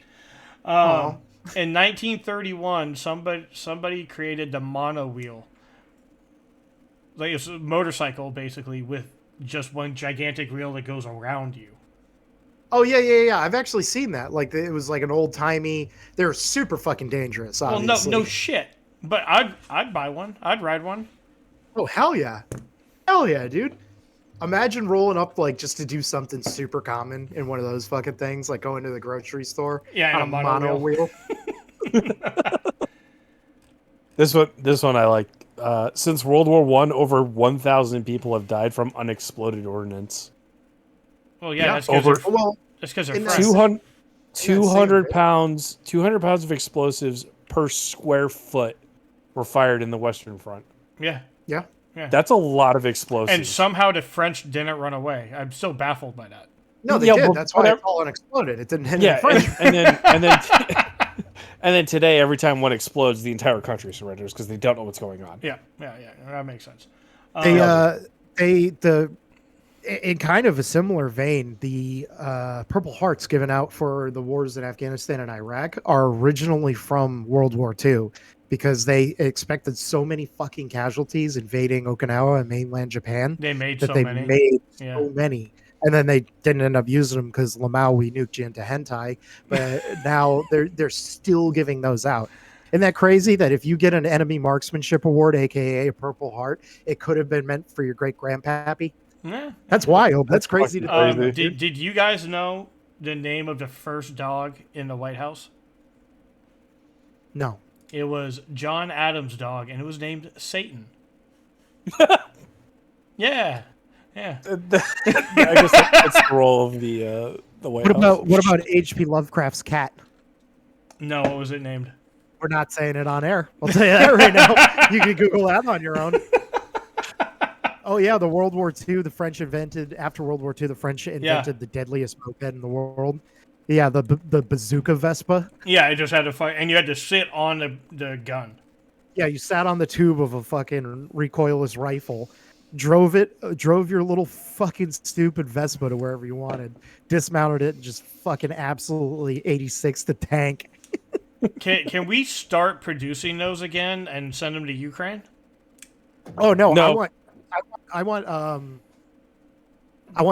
In 1931, somebody created the mono wheel. Like it's a motorcycle, basically, with just one gigantic wheel that goes around you. Oh yeah. I've actually seen that. Like it was like an old timey. They're super fucking dangerous. Obviously. Well, no shit. But I'd buy one. I'd ride one. Oh hell yeah, dude. Imagine rolling up like just to do something super common in one of those fucking things, like going to the grocery store. Yeah, on in a a mono wheel. This one I like. Since World War I, over 1,000 people have died from unexploded ordnance. Well, yeah, Yeah, that's because over- Well, they're in that fresh. 200, same 200 bit. pounds 200 pounds of explosives per square foot were fired in the Western Front. Yeah. yeah. That's a lot of explosives. And somehow the French didn't run away. I'm so baffled by that. No, they Yeah, did. well, That's why whatever- it's all unexploded. It didn't hit yeah, any French. and then today, every time one explodes, the entire country surrenders because they don't know what's going on. Yeah. That makes sense. In kind of a similar vein, the Purple Hearts given out for the wars in Afghanistan and Iraq are originally from World War II because they expected so many fucking casualties invading Okinawa and mainland Japan They made that so they many. made Yeah. so many. And then they didn't end up using them because Lamau, we nuked you into hentai. But now they're still giving those out. Isn't that crazy that if you get an enemy marksmanship award, aka a Purple Heart, it could have been meant for your great grandpappy? Yeah. That's wild. That's crazy to fucking think. crazy. Did you guys know the name of the first dog in the White House? No. It was John Adams' dog, and it was named Satan. Yeah. I guess that's the role of the White House. What about H.P. Lovecraft's cat? No, what was it named? We're not saying it on air. I'll tell you that right now. You can Google that on your own. Oh yeah, the World War II. The French invented after World War II. The French invented the deadliest moped in the world. Yeah, the bazooka Vespa. Yeah, it just had to fight, and you had to sit on the gun. Yeah, you sat on the tube of a fucking recoilless rifle, drove your little fucking stupid Vespa to wherever you wanted, dismounted it, and just fucking absolutely 86 the tank. Can we start producing those again and send them to Ukraine? Oh no, No. I want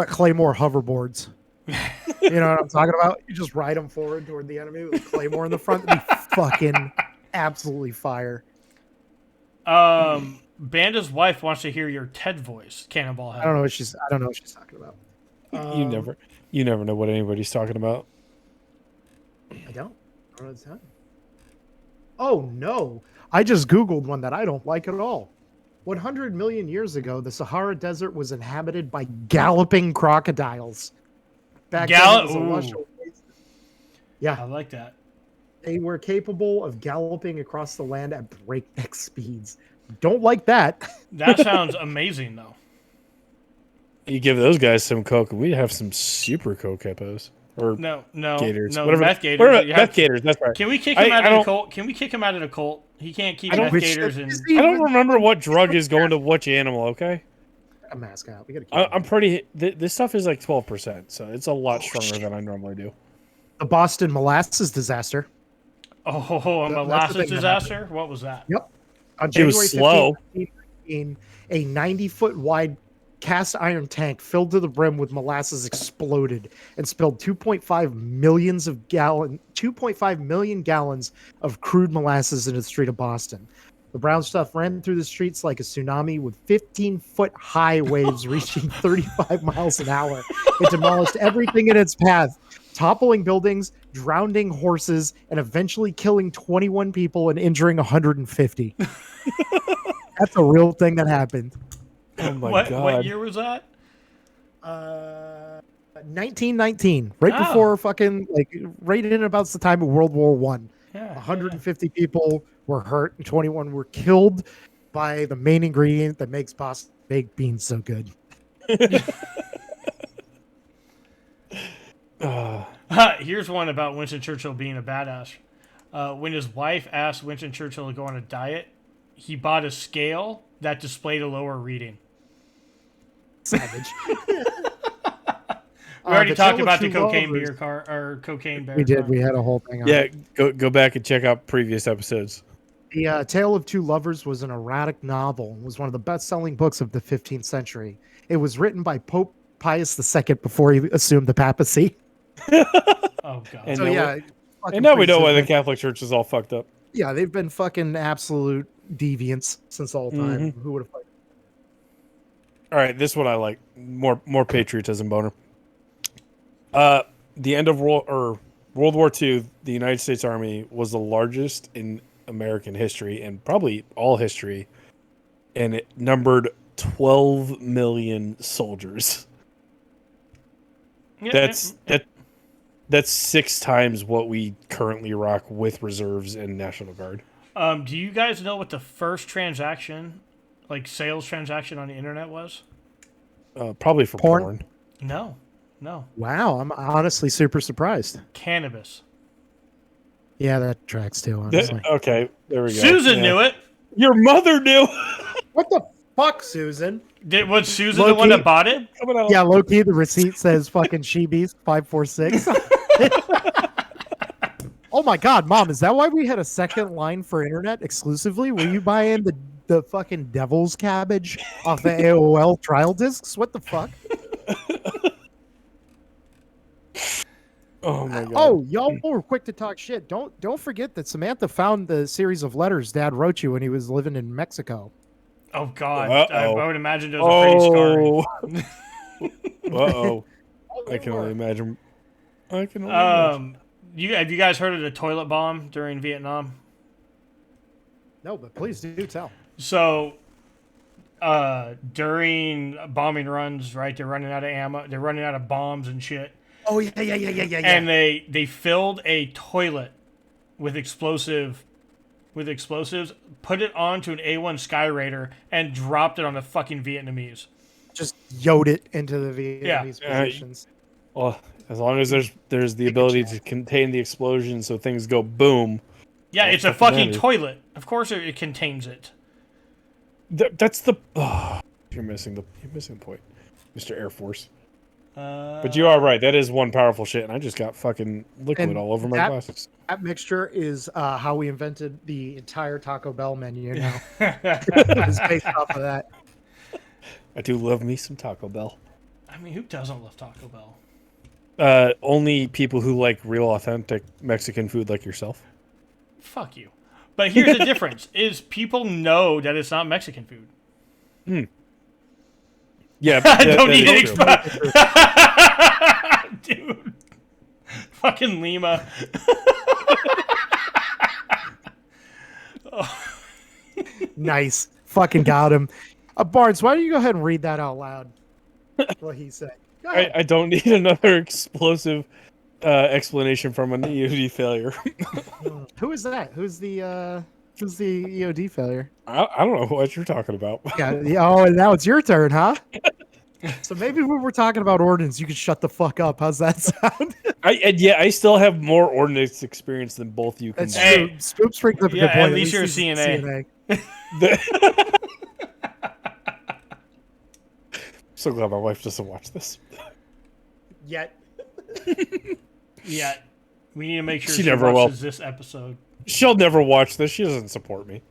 Claymore hoverboards. You know what I'm talking about? You just ride them forward toward the enemy with Claymore in the front. It'd be fucking absolutely fire. Banda's wife wants to hear your Ted voice. Cannonball Head. I don't know what she's talking about. You never know what anybody's talking about. I don't know what's happening. Oh no! I just Googled one that I don't like at all. 100 million years ago, the Sahara Desert was inhabited by galloping crocodiles. Back then, it was a lush oasis. Yeah, I like that. they were capable of galloping across the land at breakneck speeds. Don't like that. That sounds amazing, though. You give those guys some coke, we'd have some super coke hippos. Or No, gators. no, Whatever. meth gators. Whatever, You meth have- gators, that's right. Can we kick him I out of don't- the cult? Can we kick him out of the cult? He can't keep I don't- meth gators and. I don't remember what drug is going to which animal, okay? A mascot. We gotta keep I'm pretty... This stuff is like 12%, so it's a lot stronger than I normally do. the Boston molasses disaster. Oh, a That's the molasses thing that disaster? What was that? Yep. On It was January slow. 15, 1919, a 90-foot wide cast iron tank filled to the brim with molasses exploded and spilled 2.5 million gallons of crude molasses into the street of Boston. The brown stuff ran through the streets like a tsunami with 15-foot high waves reaching 35 miles an hour. It demolished everything in its path, toppling buildings, drowning horses, and eventually killing 21 people and injuring 150. That's a real thing that happened. Oh my God. What year was that? 1919, right Oh. before fucking, like, right in about the time of World War One. Yeah. 150 people were hurt and 21 were killed by the main ingredient that makes Boston baked beans so good. Here's one about Winston Churchill being a badass. When his wife asked Winston Churchill to go on a diet, he bought a scale that displayed a lower reading. Savage. We already The talked Tale of about the Two cocaine Lovers. beer car or cocaine bear. We did. car. We had a whole thing on Yeah, it. go back and check out previous episodes. The Tale of Two Lovers was an erotic novel and was one of the best-selling books of the 15th century. It was written by Pope Pius II before he assumed the papacy. Oh god. And So now yeah, And now we know why the fucking Catholic Church is all fucked up. yeah, they've been fucking absolute deviants since all time. Who would have fucking All right, this one I like. More patriotism boner. The end of World War II, the United States Army was the largest in American history and probably all history, and it numbered 12 million soldiers. Yeah, That's 6 times what we currently rock with reserves and National Guard. Do you guys know what the first transaction, like sales transaction on the internet was? Probably for Porn? porn. No. Wow, I'm honestly super surprised. Cannabis. Yeah, that tracks too, honestly. Okay, there we go. Susan Yeah. knew it. Your mother knew. What the fuck, Susan? Was Susan the one Low-key. that bought it? Coming out. Yeah, low key, the receipt says fucking Sheebies 546. Oh my god, Mom, is that why we had a second line for internet exclusively? Were you buying the fucking devil's cabbage off the AOL trial discs? What the fuck? Oh my god. Oh, y'all were quick to talk shit. Don't forget that Samantha found the series of letters Dad wrote you when he was living in Mexico. Oh god. I Uh-oh. would imagine it was pretty scarring. Uh-oh. I can only imagine. I can only imagine. Have you guys heard of the toilet bomb during Vietnam? No, but please do tell. So, during bombing runs, right? They're running out of ammo. They're running out of bombs and shit. Oh yeah. And they filled a toilet with explosives, put it onto an A1 Skyraider, and dropped it on the fucking Vietnamese. Just yode it into the Vietnamese Yeah. positions. Well, as long as there's the ability to contain the explosion so things go boom. Yeah, Oh, it's a fucking fucking matter. toilet. Of course it contains it. That's the you're missing the point, Mr. Air Force. But you are right. That is one powerful shit, and I just got fucking liquid And all over my that- glasses. That mixture is how we invented the entire Taco Bell menu now. It's based off of that. I do love me some Taco Bell. I mean, who doesn't love Taco Bell? Only people who like real authentic Mexican food like yourself. Fuck you. But here's the difference: is people know that it's not Mexican food. Yeah, I don't need to is true. explain. Dude. Fucking Lima. Nice. Fucking got him. Barnes, why don't you go ahead and read that out loud? What he said. Go ahead. I don't need another explosive explanation from an EOD failure. Who is that? Who's the EOD failure? I don't know what you're talking about. Yeah. Oh, and now it's your turn, huh? So maybe when we're talking about ordnance, you can shut the fuck up. How's that sound? I still have more ordnance experience than both you can. That's Hey. true. Spoops brings up a good Yeah, point. at least you're a he's CNA. So glad my wife doesn't watch this. Yet. Yeah. We need to make sure She she never watches will. this episode. She'll never watch this. She doesn't support me.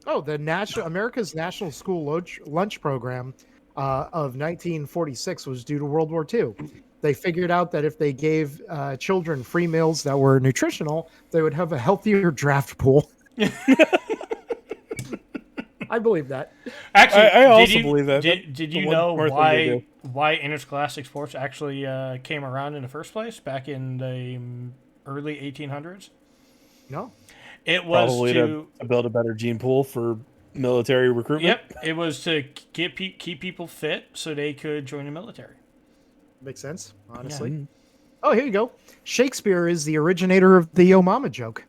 Oh, the America's National School Lunch Program of 1946 was due to World War II. They figured out that if they gave children free meals that were nutritional, they would have a healthier draft pool. I believe that. Actually, I also believe that. Did you The know one smart thing to why interscholastic sports actually came around in the first place back in the early 1800s? No. It was Probably to build a better gene pool for military recruitment. Yep, it was to keep people fit so they could join the military. Makes sense, honestly. Yeah. Oh, here you go. Shakespeare is the originator of the Yo Mama joke.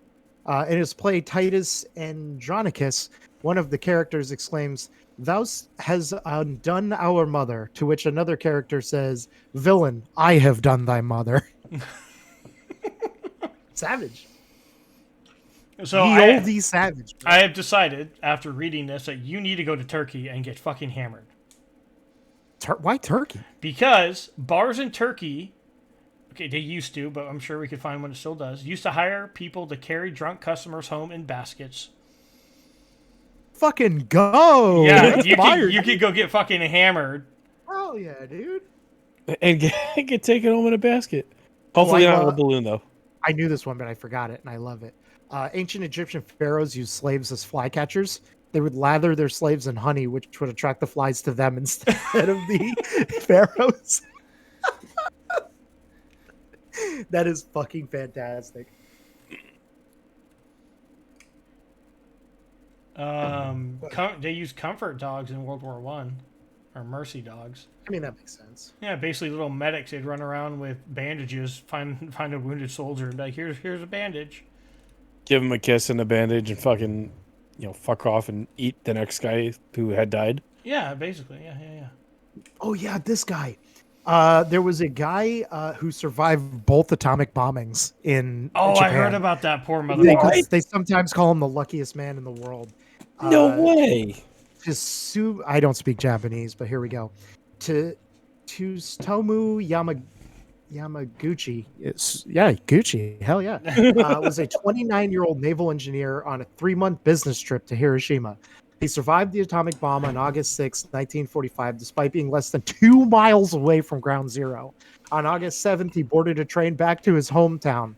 In his play Titus Andronicus, one of the characters exclaims, "Thou has undone our mother," to which another character says, "Villain, I have done thy mother." Savage. So The oldie savage. I have decided after reading this that you need to go to Turkey and get fucking hammered. Why Turkey? Because bars in Turkey, okay, they used to, but I'm sure we could find one that still does, used to hire people to carry drunk customers home in baskets. Fucking go. Yeah, That's you fired. could go get fucking hammered. Hell yeah, dude. And get taken home in a basket. Hopefully not in a balloon, though. I knew this one, but I forgot it, and I love it. Ancient Egyptian pharaohs used slaves as flycatchers. They would lather their slaves in honey, which would attract the flies to them instead of the pharaohs. That is fucking fantastic. They used comfort dogs in World War One, or mercy dogs. I mean, that makes sense. Yeah, basically little medics. They'd run around with bandages, find a wounded soldier, and be like, here's a bandage. Give him a kiss and a bandage and fucking, fuck off and eat the next guy who had died. Yeah, basically. Yeah. Oh yeah, this guy. There was a guy who survived both atomic bombings in Oh, Japan. I heard about that poor motherfucker. They sometimes call him the luckiest man in the world. No way. I don't speak Japanese, but here we go. Tsutomu Yamaguchi. Gucci. Hell yeah. Was a 29-year-old naval engineer on a 3-month business trip to Hiroshima. He survived the atomic bomb on August 6, 1945, despite being less than 2 miles away from ground zero. On August 7th, he boarded a train back to his hometown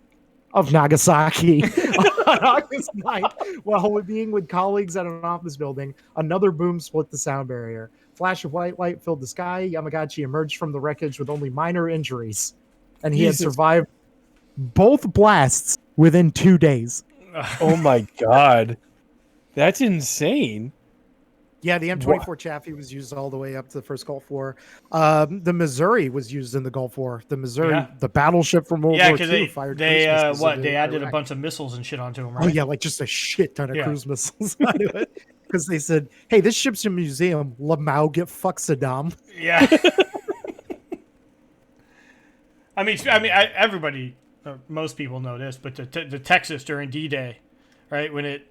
of Nagasaki. On August 9th, while being with colleagues at an office building, another boom split the sound barrier. Flash of white light filled the sky. Yamagachi emerged from the wreckage with only minor injuries, and he had survived both blasts within 2 days. Oh my god. That's insane. Yeah, the M24 Chaffee was used all the way up to the first Gulf War. The Missouri was used in the Gulf War. The Missouri, the battleship from World War II, fired they cruise missiles they added Iraq. a bunch of missiles and shit onto them, right? Oh yeah, like just a shit ton of cruise missiles onto it. Because they said, "Hey, this ship's a museum. Lamau, get fuck Saddam." Yeah. I mean, everybody, most people know this, but the Texas during D-Day, right when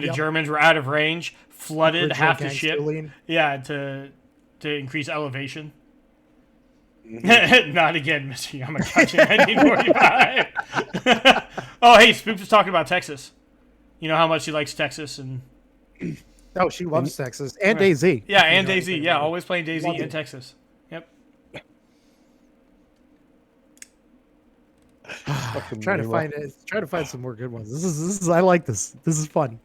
the Germans were out of range, flooded half the ship. Yeah, to increase elevation. Not again, Mr. Yamagachi, 1945. Oh, hey, Spooks was talking about Texas. You know how much he likes Texas and. Oh, she loves Texas and DayZ. Yeah, and DayZ. Yeah, always playing DayZ in Texas. Yep. Trying to find it. Trying to find some more good ones. This is. I like this. This is fun.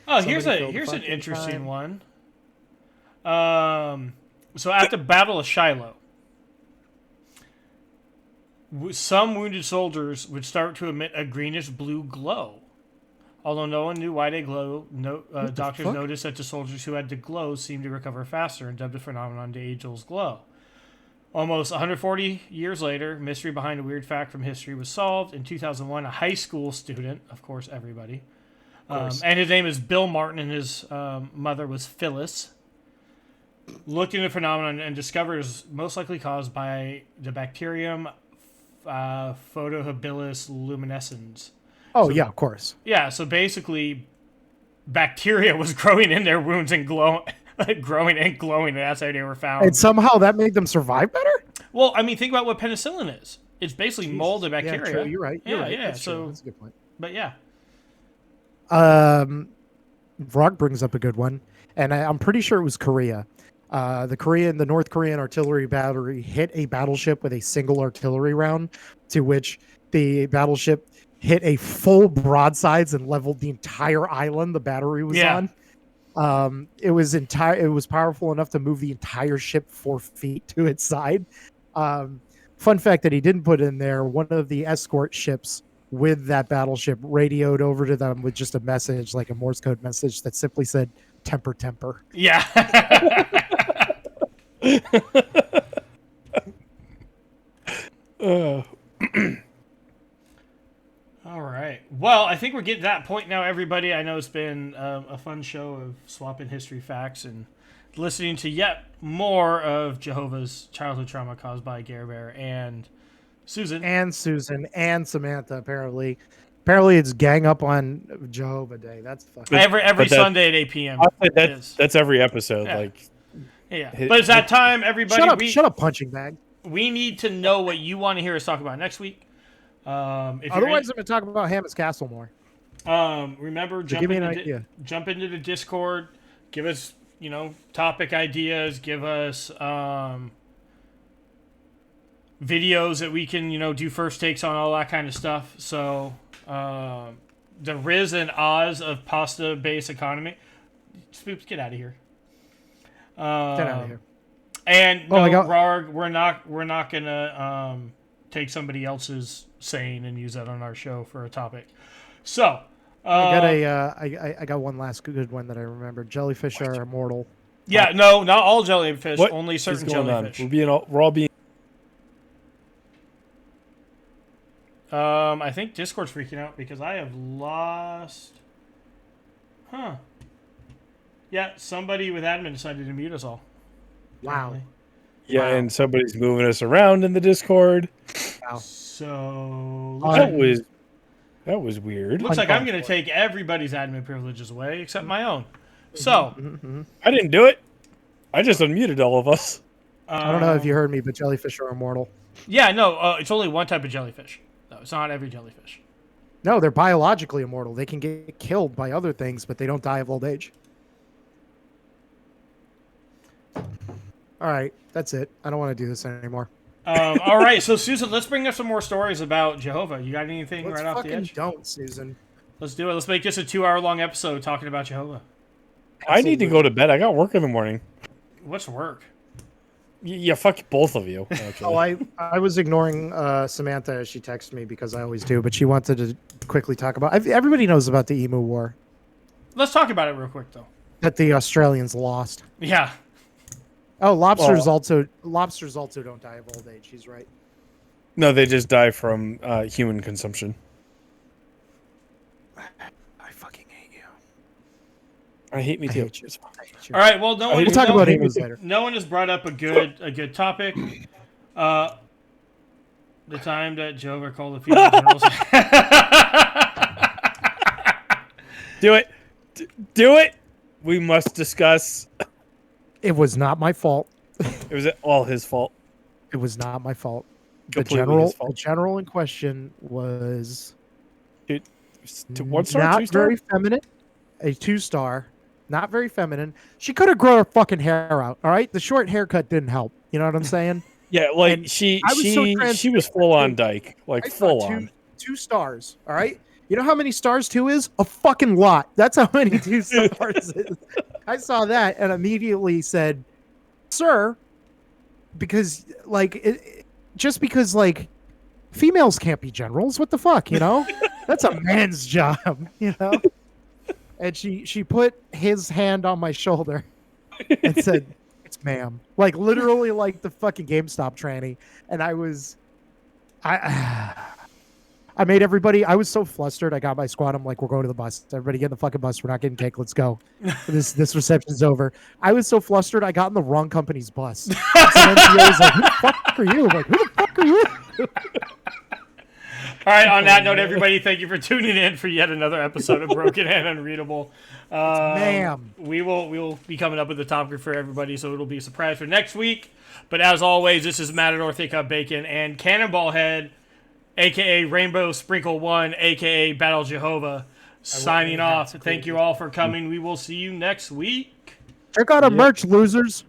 Oh, here's an interesting one. So at the Battle of Shiloh, some wounded soldiers would start to emit a greenish-blue glow. Although no one knew why they glow, doctors noticed that the soldiers who had the glow seemed to recover faster and dubbed the phenomenon the Angel's Glow. Almost 140 years later, mystery behind a weird fact from history was solved. In 2001, a high school student, of course, everybody, and his name is Bill Martin, and his mother was Phyllis, looked into the phenomenon and discovered it was most likely caused by the bacterium Photohabilis luminescens. Oh, yeah, of course. Yeah, so basically, bacteria was growing in their wounds and growing and glowing, and that's how they were found. And somehow that made them survive better? Well, I mean, think about what penicillin is. It's basically mold and bacteria. Yeah, true. You're right. Yeah. That's So, true. That's a good point. But yeah. Rock brings up a good one, and I'm pretty sure it was Korea. The North Korean artillery battery hit a battleship with a single artillery round, to which the battleship hit a full broadsides and leveled the entire island the battery was on. It was powerful enough to move the entire ship 4 feet to its side. Fun fact that he didn't put in there, one of the escort ships with that battleship radioed over to them with just a message, like a Morse code message that simply said, "Temper, temper." Yeah. All right. Well, I think we're getting to that point now, everybody. I know it's been a fun show of swapping history facts and listening to yet more of Jehovah's childhood trauma caused by Gare Bear and Susan. And Samantha, apparently. Apparently it's gang up on Jehovah Day. That's fucking... Every Sunday at 8 p.m. That's every episode. Yeah. But it's that time, everybody. Shut up, punching bag. We need to know what you want to hear us talk about next week. Otherwise, I'm going to talk about Hammond's Castle more. Remember, jump into the Discord. Give us, topic ideas. Give us videos that we can, do first takes on, all that kind of stuff. So, the Riz and Oz of pasta-based economy. Spoops, get out of here. Get out of here. And Rarg, we're not gonna take somebody else's saying and use that on our show for a topic. So I got one last good one that I remember. Jellyfish are immortal. Yeah, no, not all jellyfish. Only certain jellyfish. We're all being. I think Discord's freaking out because I have lost. Huh. Yeah, somebody with admin decided to mute us all. Wow. Yeah, and somebody's moving us around in the Discord. Wow. So that was weird. Looks like I'm going to take everybody's admin privileges away except my own. So I didn't do it. I just unmuted all of us. I don't know if you heard me, but jellyfish are immortal. Yeah, no, it's only one type of jellyfish. No, it's not every jellyfish. No, they're biologically immortal. They can get killed by other things, but they don't die of old age. All right, that's it. I don't want to do this anymore. All right, so Susan, let's bring up some more stories about Jehovah. You got anything right off the edge? Don't, Susan. Let's do it. Let's make this a 2-hour-long episode talking about Jehovah. I need to go to bed. I got work in the morning. What's work? Yeah, fuck both of you. Actually. I was ignoring Samantha as she texted me because I always do, but she wanted to quickly talk about. Everybody knows about the Emu War. Let's talk about it real quick, though. That the Australians lost. Yeah. Oh, lobsters also don't die of old age. He's right. No, they just die from human consumption. I fucking hate you. I hate me too. I hate you. All right. Well, we'll talk about emus later. No one has brought up a good topic. The time that Jehovah called the female generals. Do it. We must discuss. It was not my fault. It was all his fault. It was not my fault. The general in question was one star, not 2-star? very feminine, a 2-star, not very feminine. She could have grown her fucking hair out. All right, the short haircut didn't help. You know what I'm saying? Yeah, like And she I was so she was full on dyke, like I saw full on. 2 stars. All right. You know how many stars 2 is? A fucking lot. That's how many 2 stars is. I saw that and immediately said, "Sir," because just because like females can't be generals. What the fuck, you know? That's a man's job, you know. And she put his hand on my shoulder and said, "It's ma'am." Like literally like the fucking GameStop tranny. And I made everybody. I was so flustered. I got my squad. I'm like, we're going to the bus. Everybody get in the fucking bus. We're not getting cake. Let's go. This reception's over. I was so flustered. I got in the wrong company's bus. So then PA was like, "Who the fuck are you?" I'm like, "Who the fuck are you?" All right. On that note, everybody, thank you for tuning in for yet another episode of Broken and Unreadable. Ma'am. We will be coming up with a topic for everybody, so it'll be a surprise for next week. But as always, this is Matador Thick Up Bacon and Cannonball Head, a.k.a. Rainbow Sprinkle 1, a.k.a. Battle Jehovah, signing off. Thank you all for coming. We will see you next week. Check out our merch, losers.